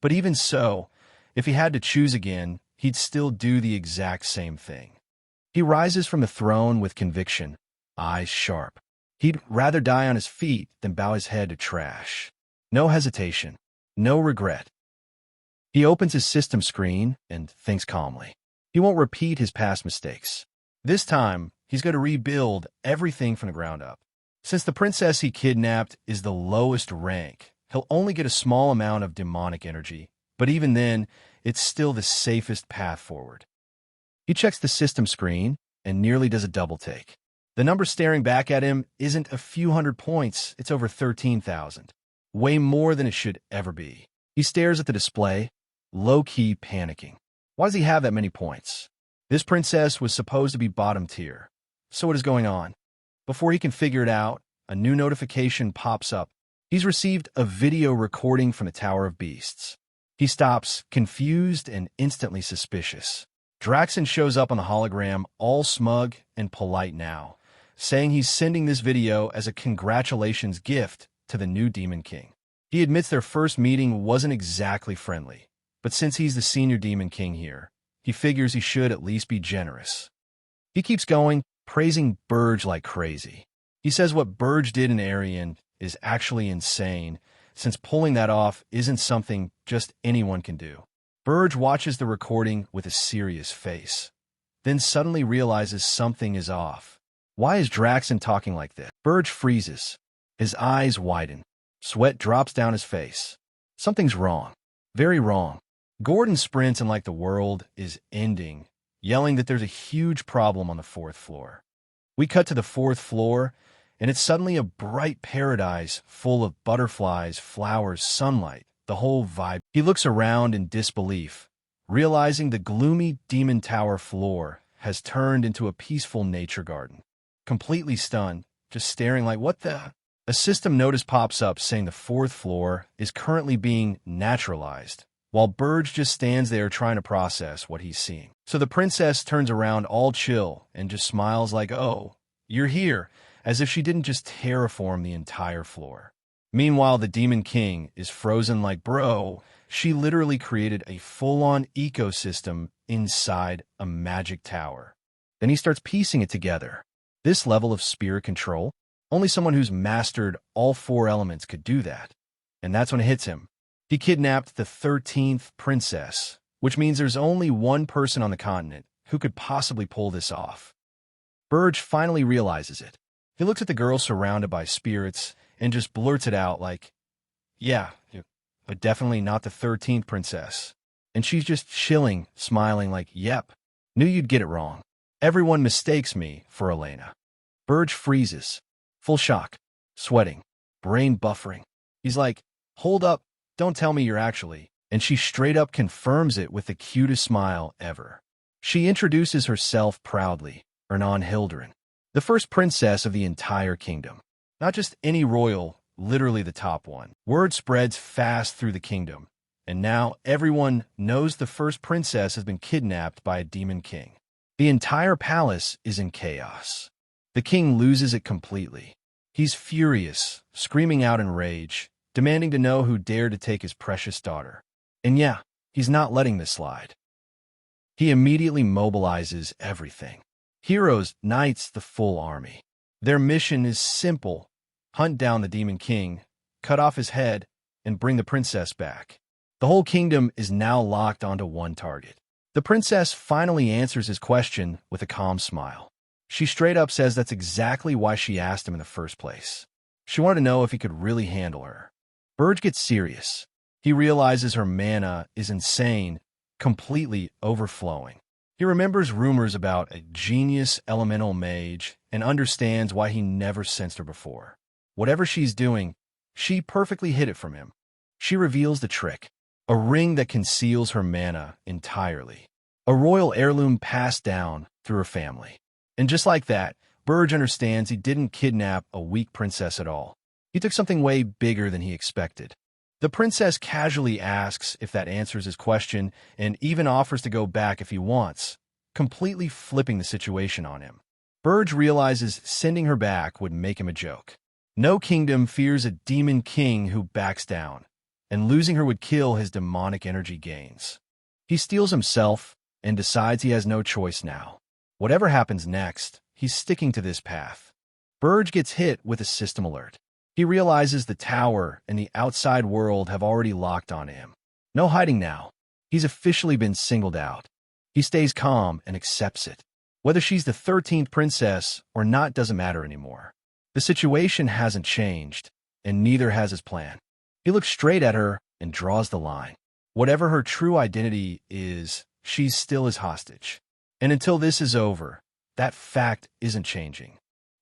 but even so, if he had to choose again, he'd still do the exact same thing. He rises from the throne with conviction, eyes sharp. He'd rather die on his feet than bow his head to trash. No hesitation, no regret. He opens his system screen and thinks calmly. He won't repeat his past mistakes. This time, he's going to rebuild everything from the ground up. Since the princess he kidnapped is the lowest rank, he'll only get a small amount of demonic energy, but even then, it's still the safest path forward. He checks the system screen and nearly does a double take. The number staring back at him isn't a few hundred points, it's over 13,000. Way more than it should ever be. He stares at the display, low-key panicking. Why does he have that many points? This princess was supposed to be bottom tier. So what is going on? Before he can figure it out, a new notification pops up. He's received a video recording from the Tower of Beasts. He stops, confused and instantly suspicious. Draxon shows up on the hologram, all smug and polite now, saying he's sending this video as a congratulations gift to the new Demon King. He admits their first meeting wasn't exactly friendly, but since he's the senior Demon King here, he figures he should at least be generous. He keeps going, praising Berje like crazy. He says what Berje did in Aryan is actually insane, since pulling that off isn't something just anyone can do. Berje watches the recording with a serious face, then suddenly realizes something is off. Why is Draxon talking like this? Berje freezes. His eyes widen. Sweat drops down his face. Something's wrong. Very wrong. Gordon sprints and like the world is ending, yelling that there's a huge problem on the 4th floor. We cut to the 4th floor, and it's suddenly a bright paradise full of butterflies, flowers, sunlight, the whole vibe. He looks around in disbelief, realizing the gloomy Demon Tower floor has turned into a peaceful nature garden. Completely stunned, just staring like, what the? A system notice pops up saying the 4th floor is currently being naturalized, while Berje just stands there trying to process what he's seeing. So the princess turns around all chill and just smiles like, oh, you're here, as if she didn't just terraform the entire floor. Meanwhile, the Demon King is frozen like, bro, she literally created a full-on ecosystem inside a magic tower. Then he starts piecing it together. This level of spirit control, only someone who's mastered all 4 elements could do that. And that's when it hits him. He kidnapped the 13th princess, which means there's only one person on the continent who could possibly pull this off. Berje finally realizes it. He looks at the girl surrounded by spirits and just blurts it out like, yeah, but definitely not the 13th princess. And she's just chilling, smiling like, yep, knew you'd get it wrong. Everyone mistakes me for Elena. Berje freezes, full shock, sweating, brain buffering. He's like, hold up, don't tell me you're actually. And she straight up confirms it with the cutest smile ever. She introduces herself proudly, Ernan Hilderin, the first princess of the entire kingdom. Not just any royal, literally the top one. Word spreads fast through the kingdom, and now everyone knows the first princess has been kidnapped by a demon king. The entire palace is in chaos. The king loses it completely. He's furious, screaming out in rage, demanding to know who dared to take his precious daughter. And yeah, he's not letting this slide. He immediately mobilizes everything. Heroes, knights, the full army. Their mission is simple: hunt down the Demon King, cut off his head, and bring the princess back. The whole kingdom is now locked onto one target. The princess finally answers his question with a calm smile. She straight up says that's exactly why she asked him in the first place. She wanted to know if he could really handle her. Berje gets serious. He realizes her mana is insane, completely overflowing. He remembers rumors about a genius elemental mage and understands why he never sensed her before. Whatever she's doing, she perfectly hid it from him. She reveals the trick, a ring that conceals her mana entirely. A royal heirloom passed down through her family. And just like that, Berje understands he didn't kidnap a weak princess at all. He took something way bigger than he expected. The princess casually asks if that answers his question and even offers to go back if he wants, completely flipping the situation on him. Berje realizes sending her back would make him a joke. No kingdom fears a demon king who backs down, and losing her would kill his demonic energy gains. He steels himself and decides he has no choice now. Whatever happens next, he's sticking to this path. Berje gets hit with a system alert. He realizes the tower and the outside world have already locked onto him. No hiding now. He's officially been singled out. He stays calm and accepts it. Whether she's the 13th princess or not doesn't matter anymore. The situation hasn't changed, and neither has his plan. He looks straight at her and draws the line. Whatever her true identity is, she's still his hostage. And until this is over, that fact isn't changing.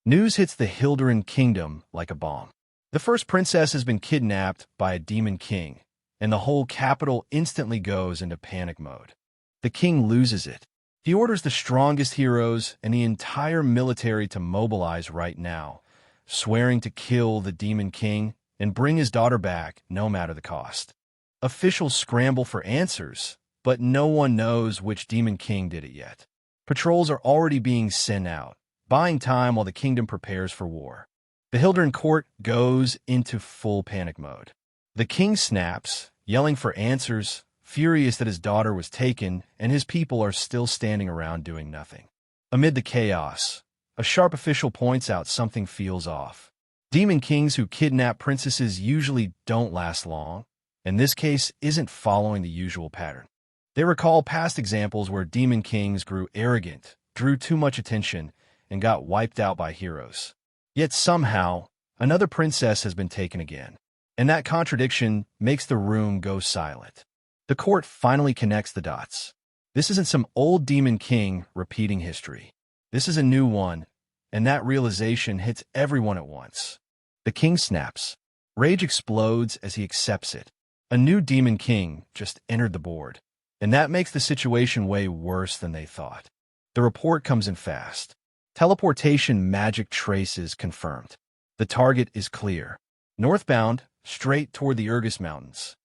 News hits the Hilderan kingdom like a bomb. The first princess has been kidnapped by a demon king, and the whole capital instantly goes into panic mode. The king loses it. He orders the strongest heroes and the entire military to mobilize right now, swearing to kill the demon king and bring his daughter back no matter the cost. Officials scramble for answers, but no one knows which demon king did it yet. Patrols are already being sent out, buying time while the kingdom prepares for war. The Hilderan court goes into full panic mode. The king snaps, yelling for answers, furious that his daughter was taken and his people are still standing around doing nothing. Amid the chaos, a sharp official points out something feels off. Demon kings who kidnap princesses usually don't last long, and this case isn't following the usual pattern. They recall past examples where demon kings grew arrogant, drew too much attention, and got wiped out by heroes. Yet somehow, another princess has been taken again, and that contradiction makes the room go silent. The court finally connects the dots. This isn't some old demon king repeating history. This is a new one, and that realization hits everyone at once. The king snaps. Rage explodes as he accepts it. A new demon king just entered the board, and that makes the situation way worse than they thought. The report comes in fast. Teleportation magic traces confirmed. The target is clear. Northbound, straight toward the Urgus Mountains.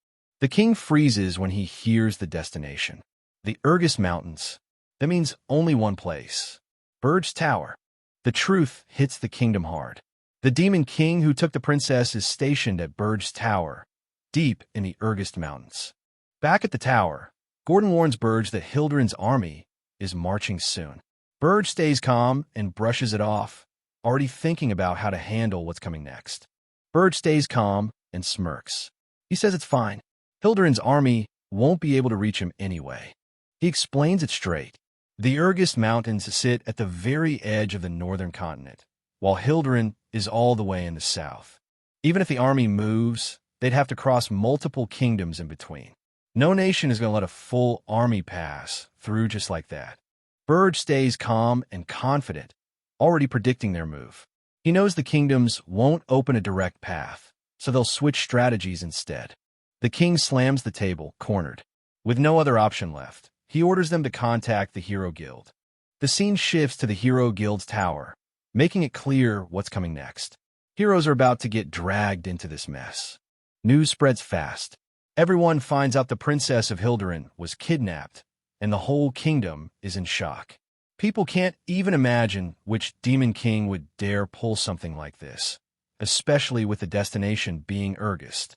The king freezes when he hears the destination. The Urgus Mountains. That means only one place. Berje's Tower. The truth hits the kingdom hard. The demon king who took the princess is stationed at Berje's Tower, deep in the Urgus Mountains. Back at the tower, Gordon warns Berje that Hilderan's army is marching soon. Berje stays calm and brushes it off, already thinking about how to handle what's coming next. Berje stays calm and smirks. He says it's fine. Hilderan's army won't be able to reach him anyway. He explains it straight. The Urgus Mountains sit at the very edge of the northern continent, while Hilderan is all the way in the south. Even if the army moves, they'd have to cross multiple kingdoms in between. No nation is going to let a full army pass through just like that. Berje stays calm and confident, already predicting their move. He knows the kingdoms won't open a direct path, so they'll switch strategies instead. The king slams the table, cornered. With no other option left, he orders them to contact the Hero Guild. The scene shifts to the Hero Guild's tower, making it clear what's coming next. Heroes are about to get dragged into this mess. News spreads fast. Everyone finds out the princess of Hilderan was kidnapped, and the whole kingdom is in shock. People can't even imagine which demon king would dare pull something like this, especially with the destination being Urgus.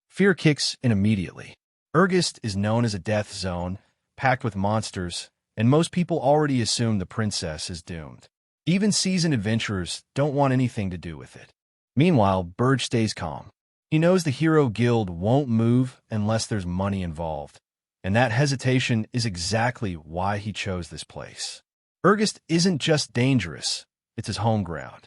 Fear kicks in immediately. Urgus is known as a death zone, packed with monsters, and most people already assume the princess is doomed. Even seasoned adventurers don't want anything to do with it. Meanwhile, Berje stays calm. He knows the Hero Guild won't move unless there's money involved, And that hesitation is exactly why he chose this place. Urgest isn't just dangerous, it's his home ground.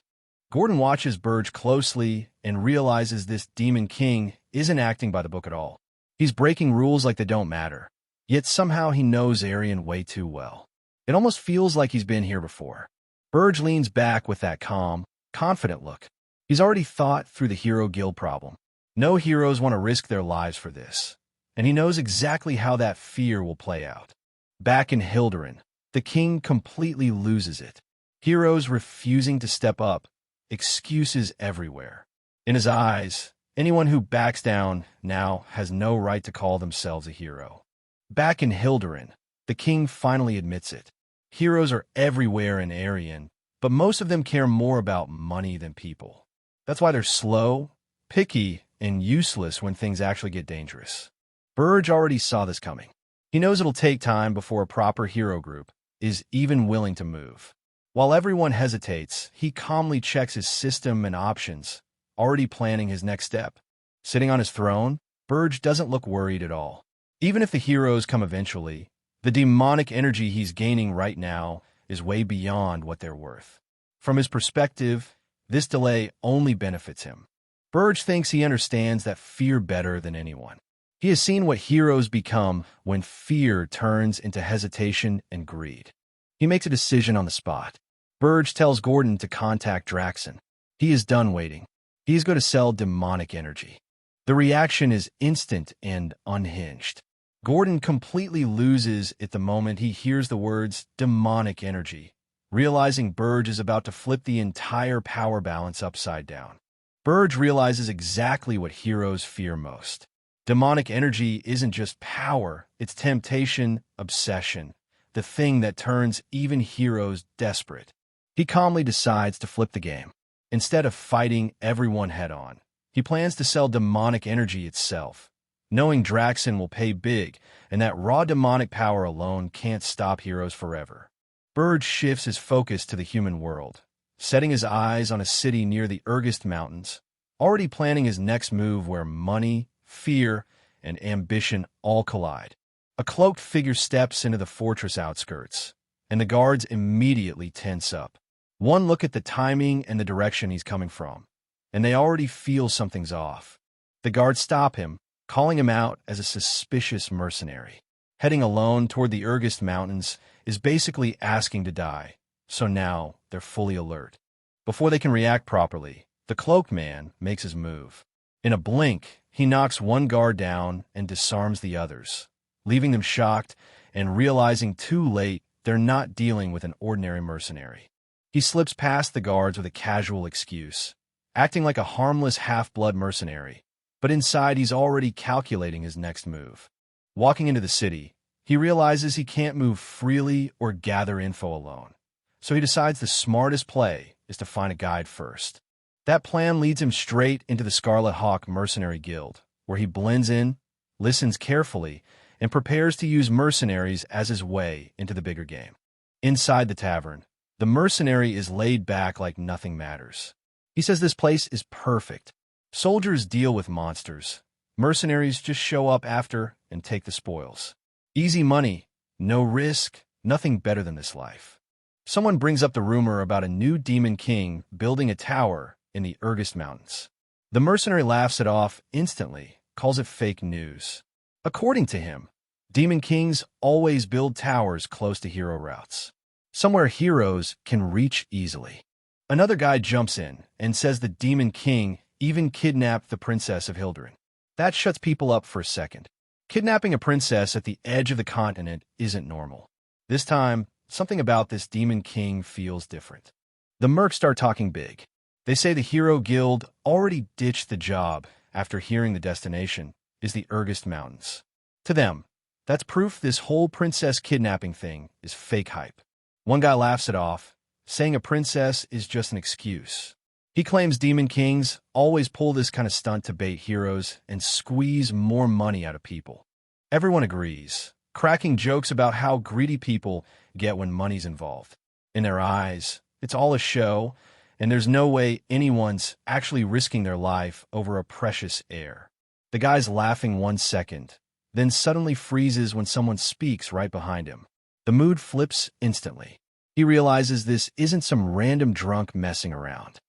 Gordon watches Berje closely and realizes this demon king isn't acting by the book at all. He's breaking rules like they don't matter, yet somehow he knows Aryan way too well. It almost feels like he's been here before. Berje leans back with that calm, confident look. He's already thought through the hero guild problem. No heroes want to risk their lives for this, and he knows exactly how that fear will play out. Back in Hilderin, the king completely loses it. Heroes refusing to step up, excuses everywhere. In his eyes, anyone who backs down now has no right to call themselves a hero. Back in Hilderin, the king finally admits it. Heroes are everywhere in Aryan, but most of them care more about money than people. That's why they're slow, picky, and useless when things actually get dangerous. Berje already saw this coming. He knows it'll take time before a proper hero group is even willing to move. While everyone hesitates, he calmly checks his system and options, already planning his next step. Sitting on his throne, Berje doesn't look worried at all. Even if the heroes come eventually, the demonic energy he's gaining right now is way beyond what they're worth. From his perspective, this delay only benefits him. Berje thinks he understands that fear better than anyone. He has seen what heroes become when fear turns into hesitation and greed. He makes a decision on the spot. Berje tells Gordon to contact Draxon. He is done waiting. He is going to sell demonic energy. The reaction is instant and unhinged. Gordon completely loses it the moment he hears the words demonic energy, realizing Berje is about to flip the entire power balance upside down. Berje realizes exactly what heroes fear most. Demonic energy isn't just power, it's temptation, obsession, the thing that turns even heroes desperate. He calmly decides to flip the game. Instead of fighting everyone head-on, he plans to sell demonic energy itself, knowing Draxon will pay big and that raw demonic power alone can't stop heroes forever. Berje shifts his focus to the human world, setting his eyes on a city near the Urgest Mountains, already planning his next move where money, fear, and ambition all collide. A cloaked figure steps into the fortress outskirts, and the guards immediately tense up. One look at the timing and the direction he's coming from, and they already feel something's off. The guards stop him, calling him out as a suspicious mercenary. Heading alone toward the Urgest Mountains is basically asking to die, so now they're fully alert. Before they can react properly, the cloaked man makes his move. In a blink, he knocks one guard down and disarms the others, leaving them shocked and realizing too late they're not dealing with an ordinary mercenary. He slips past the guards with a casual excuse, acting like a harmless half-blood mercenary, but inside he's already calculating his next move. Walking into the city, he realizes he can't move freely or gather info alone, so he decides the smartest play is to find a guide first. That plan leads him straight into the Scarlet Hawk Mercenary Guild, where he blends in, listens carefully, and prepares to use mercenaries as his way into the bigger game. Inside the tavern, the mercenary is laid back like nothing matters. He says this place is perfect. Soldiers deal with monsters. Mercenaries just show up after and take the spoils. Easy money, no risk, nothing better than this life. Someone brings up the rumor about a new demon king building a tower in the Urgest Mountains. The mercenary laughs it off instantly, calls it fake news. According to him, demon kings always build towers close to hero routes, somewhere heroes can reach easily. Another guy jumps in and says the demon king even kidnapped the princess of Hilderin. That shuts people up for a second. Kidnapping a princess at the edge of the continent isn't normal. This time, something about this demon king feels different. The mercs start talking big. They say the hero guild already ditched the job after hearing the destination is the Urgest Mountains. To them, that's proof this whole princess kidnapping thing is fake hype. One guy laughs it off, saying a princess is just an excuse. He claims demon kings always pull this kind of stunt to bait heroes and squeeze more money out of people. Everyone agrees, cracking jokes about how greedy people get when money's involved. In their eyes, it's all a show, and there's no way anyone's actually risking their life over a precious heir. The guy's laughing 1 second, then suddenly freezes when someone speaks right behind him. The mood flips instantly. He realizes this isn't some random drunk messing around.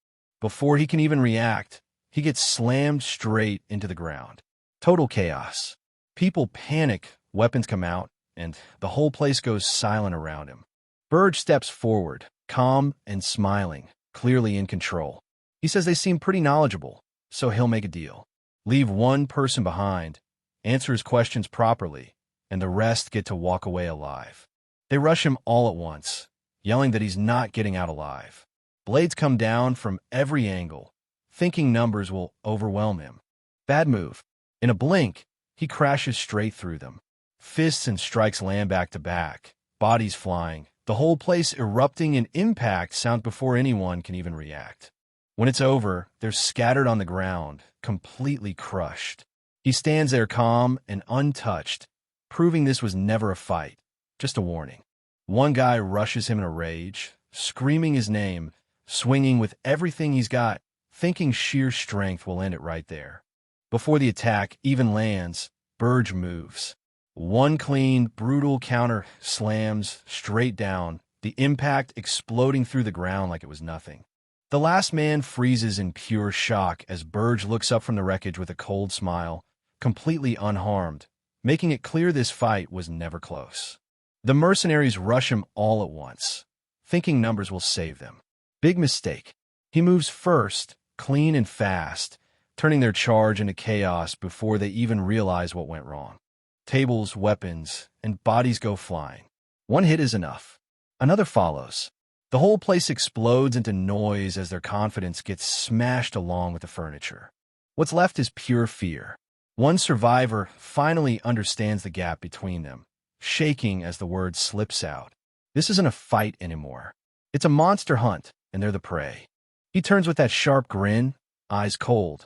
Before he can even react, he gets slammed straight into the ground. Total chaos. People panic, weapons come out, and the whole place goes silent around him. Berje steps forward, calm and smiling, clearly in control. He says they seem pretty knowledgeable, so he'll make a deal. Leave one person behind, answer his questions properly, and the rest get to walk away alive. They rush him all at once, yelling that he's not getting out alive. Blades come down from every angle, thinking numbers will overwhelm him. Bad move. In a blink, he crashes straight through them. Fists and strikes land back to back, bodies flying, the whole place erupting in impact sound before anyone can even react. When it's over, they're scattered on the ground, completely crushed. He stands there calm and untouched, proving this was never a fight, just a warning. One guy rushes him in a rage, screaming his name, swinging with everything he's got, thinking sheer strength will end it right there. Before the attack even lands, Berje moves. One clean, brutal counter slams straight down, the impact exploding through the ground like it was nothing. The last man freezes in pure shock as Berje looks up from the wreckage with a cold smile, completely unharmed, making it clear this fight was never close. The mercenaries rush him all at once, thinking numbers will save them. Big mistake. He moves first, clean and fast, turning their charge into chaos before they even realize what went wrong. Tables, weapons, and bodies go flying. One hit is enough. Another follows. The whole place explodes into noise as their confidence gets smashed along with the furniture. What's left is pure fear. One survivor finally understands the gap between them, shaking as the word slips out. This isn't a fight anymore. It's a monster hunt, and they're the prey. He turns with that sharp grin, eyes cold,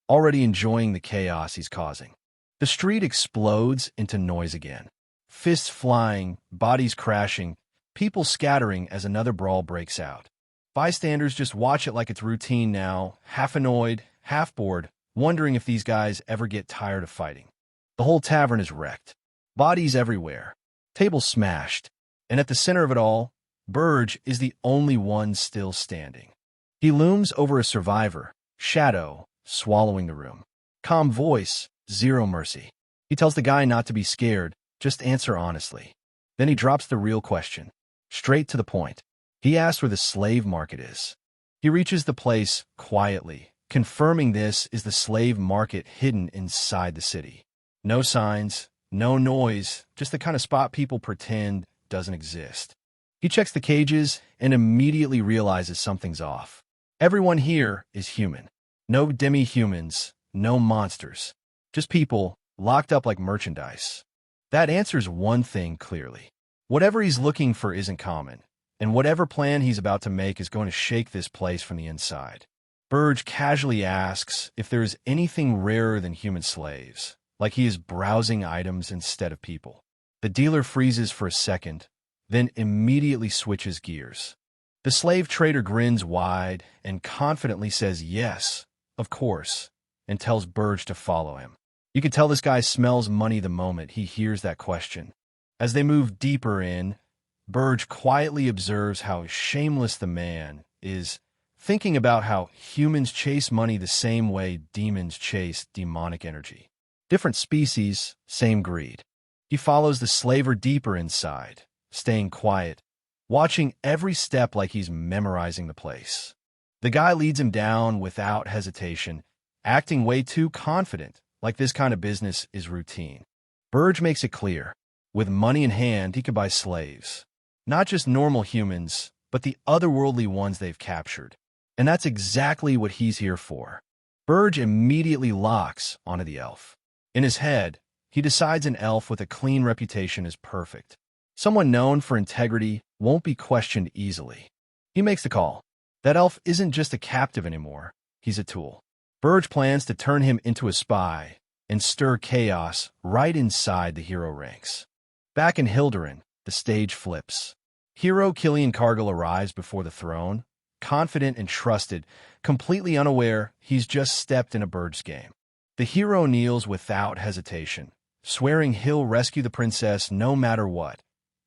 already enjoying the chaos he's causing. The street explodes into noise again. Fists flying, bodies crashing, people scattering as another brawl breaks out. Bystanders just watch it like it's routine now, half annoyed, half bored, wondering if these guys ever get tired of fighting. The whole tavern is wrecked. Bodies everywhere. Tables smashed. And at the center of it all, Berje is the only one still standing. He looms over a survivor, shadow, swallowing the room. Calm voice, zero mercy. He tells the guy not to be scared, just answer honestly. Then he drops the real question, straight to the point. He asks where the slave market is. He reaches the place quietly, confirming this is the slave market hidden inside the city. No signs, no noise, just the kind of spot people pretend doesn't exist. He checks the cages and immediately realizes something's off. Everyone here is human. No demi-humans, no monsters. Just people locked up like merchandise. That answers one thing clearly. Whatever he's looking for isn't common, and whatever plan he's about to make is going to shake this place from the inside. Berje casually asks if there is anything rarer than human slaves, like he is browsing items instead of people. The dealer freezes for a second, then immediately switches gears. The slave trader grins wide and confidently says yes, of course, and tells Berje to follow him. You can tell this guy smells money the moment he hears that question. As they move deeper in, Berje quietly observes how shameless the man is, thinking about how humans chase money the same way demons chase demonic energy. Different species, same greed. He follows the slaver deeper inside, staying quiet, watching every step like he's memorizing the place. The guy leads him down without hesitation, acting way too confident, like this kind of business is routine. Berje makes it clear, with money in hand, he could buy slaves. Not just normal humans, but the otherworldly ones they've captured. And that's exactly what he's here for. Berje immediately locks onto the elf. In his head, he decides an elf with a clean reputation is perfect. Someone known for integrity won't be questioned easily. He makes the call. That elf isn't just a captive anymore, he's a tool. Berje plans to turn him into a spy and stir chaos right inside the hero ranks. Back in Hilderin, the stage flips. Hero Killian Cargill arrives before the throne, confident and trusted, completely unaware he's just stepped in a Berje's game. The hero kneels without hesitation, swearing he'll rescue the princess no matter what,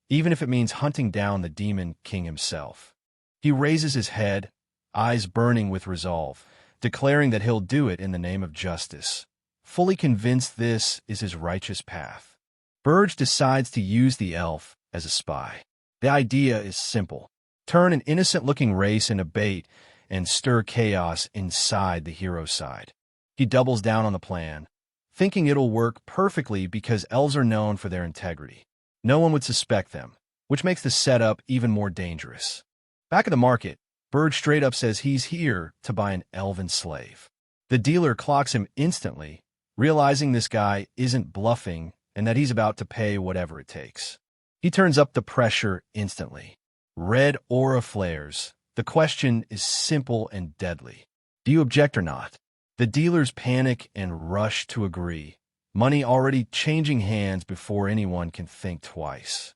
even if it means hunting down the demon king himself. He raises his head, eyes burning with resolve, declaring that he'll do it in the name of justice, fully convinced this is his righteous path. Berje decides to use the elf as a spy. The idea is simple. Turn an innocent-looking race into bait and stir chaos inside the hero's side. He doubles down on the plan, thinking it'll work perfectly because elves are known for their integrity. No one would suspect them, which makes the setup even more dangerous. Back at the market, Berje straight up says he's here to buy an elven slave. The dealer clocks him instantly, realizing this guy isn't bluffing and that he's about to pay whatever it takes. He turns up the pressure instantly. Red aura flares. The question is simple and deadly. Do you object or not? The dealers panic and rush to agree, money already changing hands before anyone can think twice.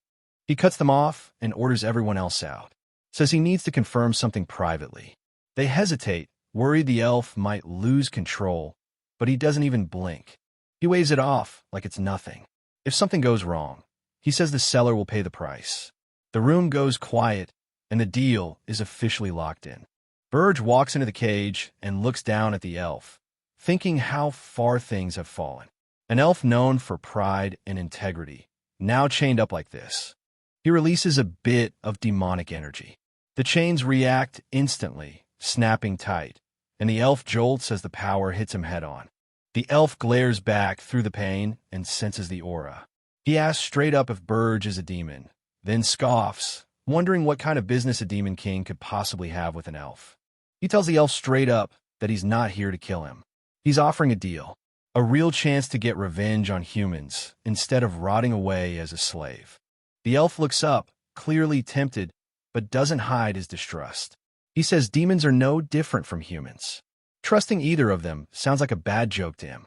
He cuts them off and orders everyone else out. Says he needs to confirm something privately. They hesitate, worried the elf might lose control, but he doesn't even blink. He waves it off like it's nothing. If something goes wrong, he says the seller will pay the price. The room goes quiet, and the deal is officially locked in. Berje walks into the cage and looks down at the elf, thinking how far things have fallen. An elf known for pride and integrity, now chained up like this. He releases a bit of demonic energy. The chains react instantly, snapping tight, and the elf jolts as the power hits him head-on. The elf glares back through the pain and senses the aura. He asks straight up if Berje is a demon, then scoffs, wondering what kind of business a demon king could possibly have with an elf. He tells the elf straight up that he's not here to kill him. He's offering a deal, a real chance to get revenge on humans instead of rotting away as a slave. The elf looks up, clearly tempted, but doesn't hide his distrust. He says demons are no different from humans. Trusting either of them sounds like a bad joke to him.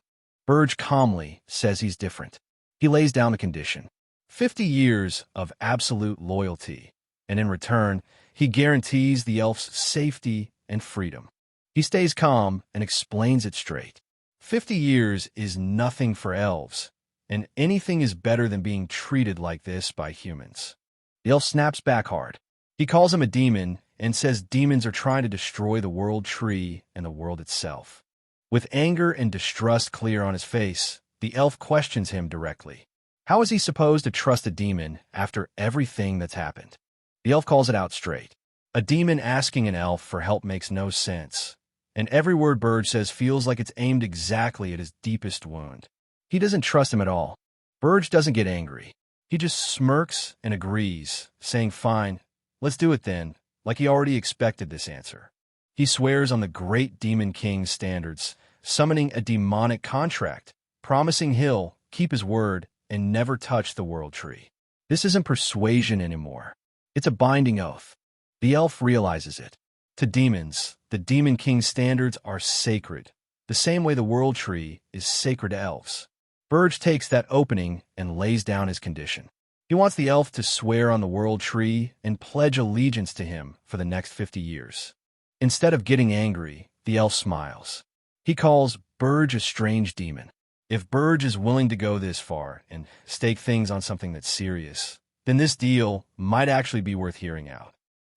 Berje calmly says he's different. He lays down the condition. 50 years of absolute loyalty, and in return, he guarantees the elf's safety and freedom. He stays calm and explains it straight. 50 years is nothing for elves, and anything is better than being treated like this by humans. The elf snaps back hard. He calls him a demon and says demons are trying to destroy the world tree and the world itself. With anger and distrust clear on his face, the elf questions him directly. How is he supposed to trust a demon after everything that's happened? The elf calls it out straight. A demon asking an elf for help makes no sense, and every word Berje says feels like it's aimed exactly at his deepest wound. He doesn't trust him at all. Berje doesn't get angry. He just smirks and agrees, saying, "Fine, let's do it then," like he already expected this answer. He swears on the great demon king's standards, summoning a demonic contract, promising he'll keep his word and never touch the world tree. This isn't persuasion anymore. It's a binding oath. The elf realizes it. To demons, the demon king's standards are sacred, the same way the world tree is sacred to elves. Berje takes that opening and lays down his condition. He wants the elf to swear on the world tree and pledge allegiance to him for the next 50 years. Instead of getting angry, the elf smiles. He calls Berje a strange demon. If Berje is willing to go this far and stake things on something that's serious, then this deal might actually be worth hearing out.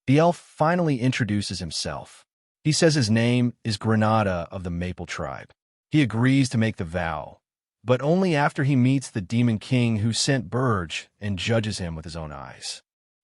The elf finally introduces himself. He says his name is Granada of the Maple Tribe. He agrees to make the vow, but only after he meets the demon king who sent Berje and judges him with his own eyes.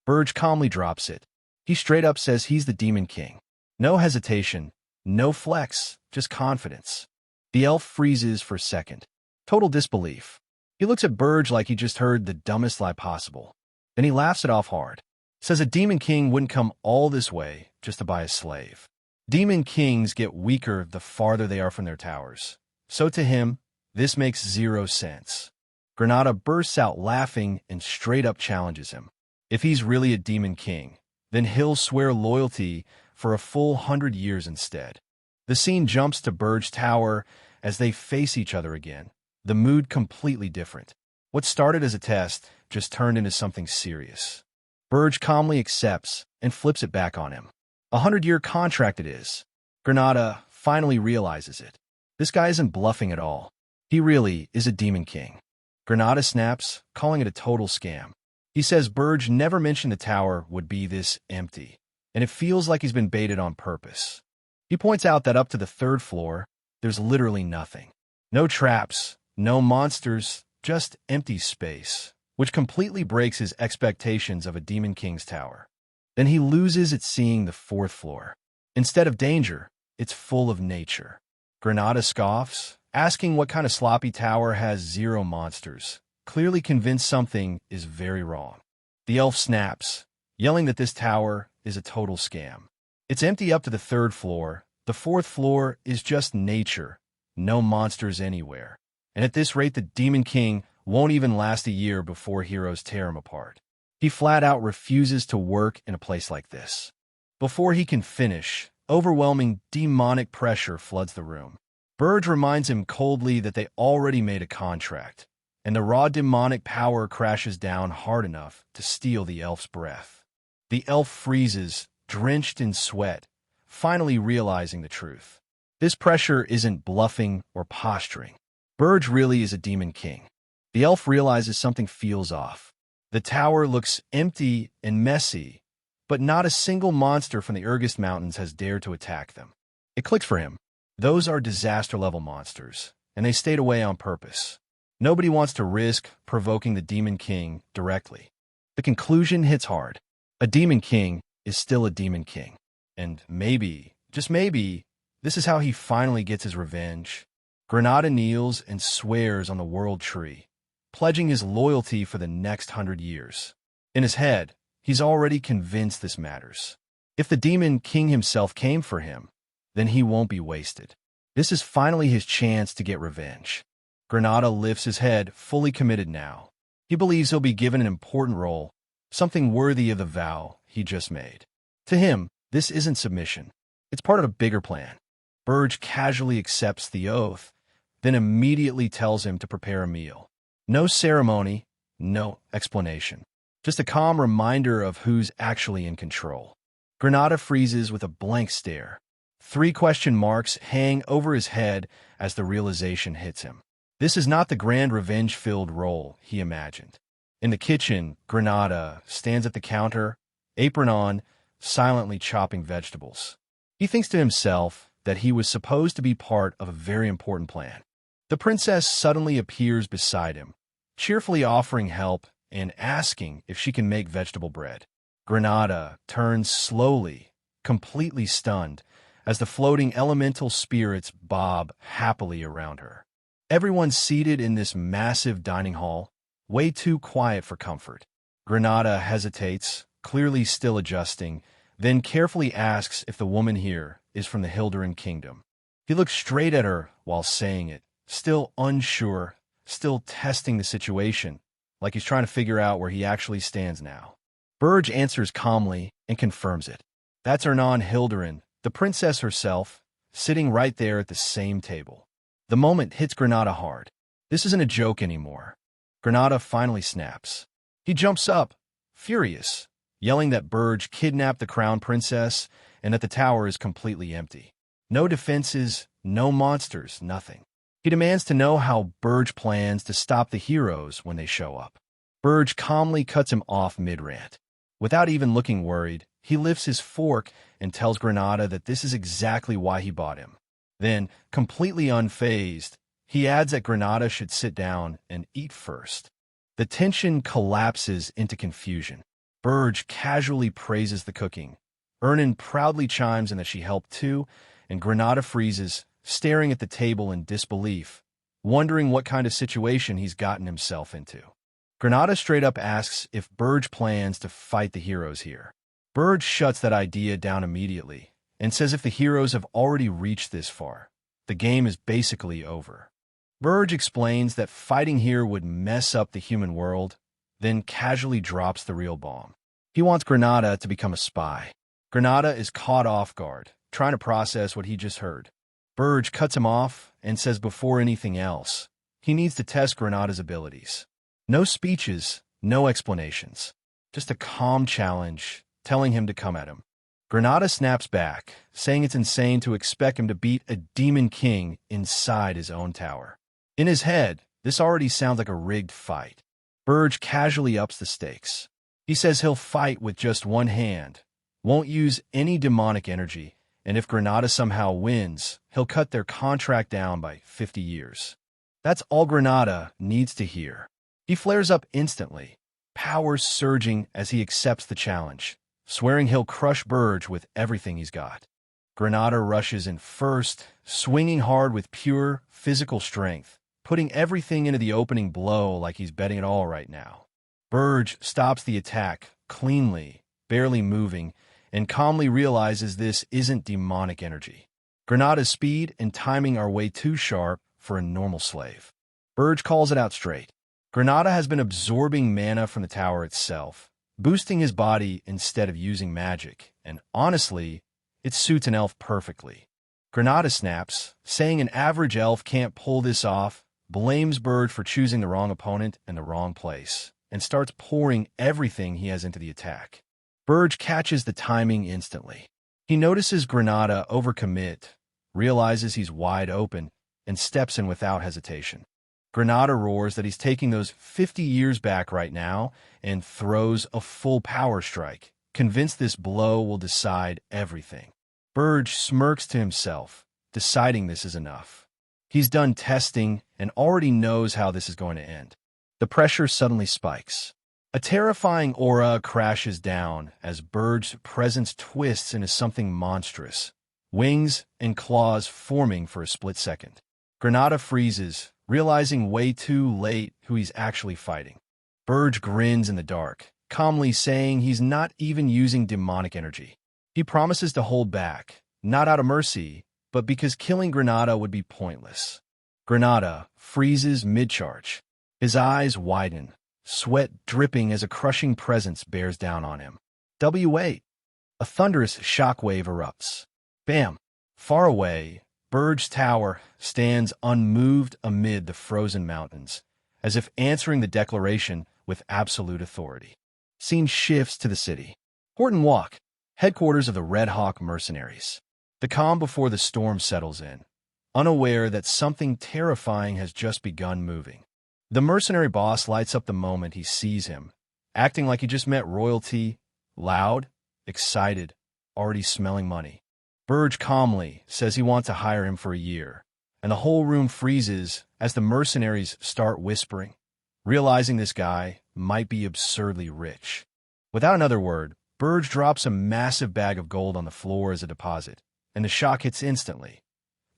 Berje calmly drops it. He straight up says he's the demon king. No hesitation, no flex, just confidence. The elf freezes for a second. Total disbelief. He looks at Berje like he just heard the dumbest lie possible. Then he laughs it off hard. Says a demon king wouldn't come all this way just to buy a slave. Demon kings get weaker the farther they are from their towers. So to him, this makes zero sense. Granada bursts out laughing and straight up challenges him. If he's really a demon king, then he'll swear loyalty for a full 100 years instead. The scene jumps to Berje's tower as they face each other again. The mood completely different. What started as a test just turned into something serious. Berje calmly accepts and flips it back on him. 100-year contract it is. Granada finally realizes it. This guy isn't bluffing at all. He really is a demon king. Granada snaps, calling it a total scam. He says Berje never mentioned the tower would be this empty, and it feels like he's been baited on purpose. He points out that up to the third floor, there's literally nothing. No traps, no monsters, just empty space, which completely breaks his expectations of a Demon King's tower. Then he loses at seeing the fourth floor. Instead of danger, it's full of nature. Granada scoffs, asking what kind of sloppy tower has 0 monsters, clearly convinced something is very wrong. The elf snaps, yelling that this tower is a total scam. It's empty up to the third floor. The fourth floor is just nature, no monsters anywhere. And at this rate, the Demon King won't even last a year before heroes tear him apart. He flat out refuses to work in a place like this. Before he can finish, overwhelming demonic pressure floods the room. Berje reminds him coldly that they already made a contract, and the raw demonic power crashes down hard enough to steal the elf's breath. The elf freezes, drenched in sweat, finally realizing the truth. This pressure isn't bluffing or posturing. Berje really is a Demon King. The elf realizes something feels off. The tower looks empty and messy, but not a single monster from the Urgist Mountains has dared to attack them. It clicks for him. Those are disaster-level monsters, and they stayed away on purpose. Nobody wants to risk provoking the Demon King directly. The conclusion hits hard. A Demon King is still a Demon King. And maybe, just maybe, this is how he finally gets his revenge. Granada kneels and swears on the world tree, pledging his loyalty for the next 100 years. In his head, he's already convinced this matters. If the Demon King himself came for him, then he won't be wasted. This is finally his chance to get revenge. Granada lifts his head, fully committed now. He believes he'll be given an important role, something worthy of the vow he just made. To him, this isn't submission. It's part of a bigger plan. Berje casually accepts the oath, then immediately tells him to prepare a meal. No ceremony, no explanation. Just a calm reminder of who's actually in control. Granada freezes with a blank stare. 3 question marks hang over his head as the realization hits him. This is not the grand revenge-filled role he imagined. In the kitchen, Granada stands at the counter, apron on, silently chopping vegetables. He thinks to himself that he was supposed to be part of a very important plan. The princess suddenly appears beside him, cheerfully offering help and asking if she can make vegetable bread. Granada turns slowly, completely stunned, as the floating elemental spirits bob happily around her. Everyone's seated in this massive dining hall, way too quiet for comfort. Granada hesitates, clearly still adjusting, then carefully asks if the woman here is from the Hilderan Kingdom. He looks straight at her while saying it, still unsure, still testing the situation, like he's trying to figure out where he actually stands now. Berje answers calmly and confirms it. That's her non-Hilderan, the princess herself, sitting right there at the same table. The moment hits Granada hard. This isn't a joke anymore. Granada finally snaps. He jumps up, furious, yelling that Berje kidnapped the crown princess and that the tower is completely empty. No defenses, no monsters, nothing. He demands to know how Berje plans to stop the heroes when they show up. Berje calmly cuts him off mid-rant. Without even looking worried, he lifts his fork and tells Granada that this is exactly why he bought him. Then, completely unfazed, he adds that Granada should sit down and eat first. The tension collapses into confusion. Berje casually praises the cooking. Ernan proudly chimes in that she helped too, and Granada freezes, staring at the table in disbelief, wondering what kind of situation he's gotten himself into. Granada straight up asks if Berje plans to fight the heroes here. Berje shuts that idea down immediately and says if the heroes have already reached this far, the game is basically over. Berje explains that fighting here would mess up the human world, then casually drops the real bomb. He wants Granada to become a spy. Granada is caught off guard, trying to process what he just heard. Berje cuts him off and says before anything else, he needs to test Granada's abilities. No speeches, no explanations. Just a calm challenge, telling him to come at him. Granada snaps back, saying it's insane to expect him to beat a demon king inside his own tower. In his head, This already sounds like a rigged fight. Berje casually ups the stakes. He says he'll fight with just one hand, won't use any demonic energy, and if Granada somehow wins, he'll cut their contract down by 50 years. That's all Granada needs to hear. He flares up instantly, powers surging as he accepts the challenge, swearing he'll crush Berje with everything he's got. Granada rushes in first, swinging hard with pure physical strength, putting everything into the opening blow like he's betting it all right now. Berje stops the attack cleanly, barely moving, and calmly realizes this isn't demonic energy. Granada's speed and timing are way too sharp for a normal slave. Berje calls it out straight. Granada has been absorbing mana from the tower itself, boosting his body instead of using magic, and honestly, it suits an elf perfectly. Granada snaps, saying an average elf can't pull this off, blames Berje for choosing the wrong opponent and the wrong place, and starts pouring everything he has into the attack. Berje catches the timing instantly. He notices Granada overcommit, realizes he's wide open, and steps in without hesitation. Granada roars that he's taking those 50 years back right now and throws a full power strike, convinced this blow will decide everything. Berje smirks to himself, deciding this is enough. He's done testing and already knows how this is going to end. The pressure suddenly spikes. A terrifying aura crashes down as Berje's presence twists into something monstrous, wings and claws forming for a split second. Granada freezes, realizing way too late who he's actually fighting. Berje grins in the dark, calmly saying he's not even using demonic energy. He promises to hold back, not out of mercy, but because killing Granada would be pointless. Granada freezes mid-charge. His eyes widen, sweat dripping as a crushing presence bears down on him. W8. A thunderous shockwave erupts. Bam! Far away, Berje's tower stands unmoved amid the frozen mountains, as if answering the declaration with absolute authority. Scene shifts to the city. Horton Walk, headquarters of the Red Hawk mercenaries. The calm before the storm settles in, unaware that something terrifying has just begun moving. The mercenary boss lights up the moment he sees him, acting like he just met royalty, loud, excited, already smelling money. Berje calmly says he wants to hire him for a year, and the whole room freezes as the mercenaries start whispering, realizing this guy might be absurdly rich. Without another word, Berje drops a massive bag of gold on the floor as a deposit, and the shock hits instantly.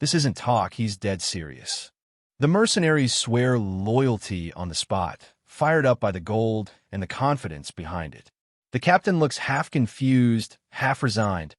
This isn't talk, he's dead serious. The mercenaries swear loyalty on the spot, fired up by the gold and the confidence behind it. The captain looks half confused, half resigned,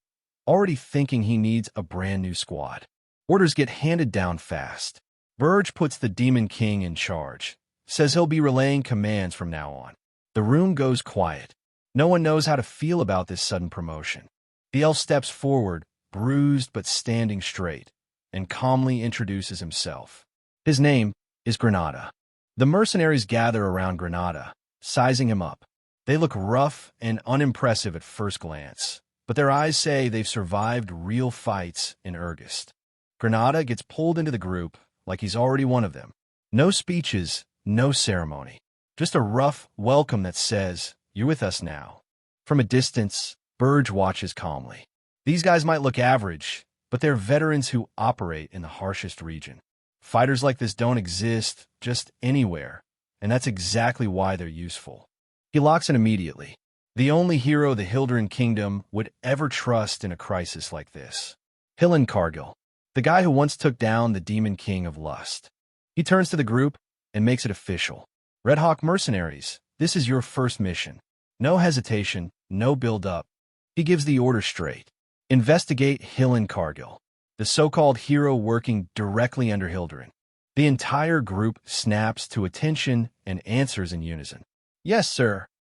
already thinking he needs a brand new squad. Orders get handed down fast. Berje puts the Demon King in charge, says he'll be relaying commands from now on. The room goes quiet. No one knows how to feel about this sudden promotion. The elf steps forward, bruised but standing straight, and calmly introduces himself. His name is Granada. The mercenaries gather around Granada, sizing him up. They look rough and unimpressive at first glance, but their eyes say they've survived real fights in Urgest. Granada gets pulled into the group like he's already one of them. No speeches, no ceremony. Just a rough welcome that says, "You're with us now." From a distance, Berje watches calmly. These guys might look average, but they're veterans who operate in the harshest region. Fighters like this don't exist just anywhere, and that's exactly why they're useful. He locks in immediately. The only hero the Hilderan Kingdom would ever trust in a crisis like this. Hillen Cargill, the guy who once took down the Demon King of Lust. He turns to the group and makes it official. Red Hawk mercenaries, this is your first mission. No hesitation, no build-up. He gives the order straight. Investigate Hillen Cargill, the so-called hero working directly under Hilderan. The entire group snaps to attention and answers in unison. "Yes, sir."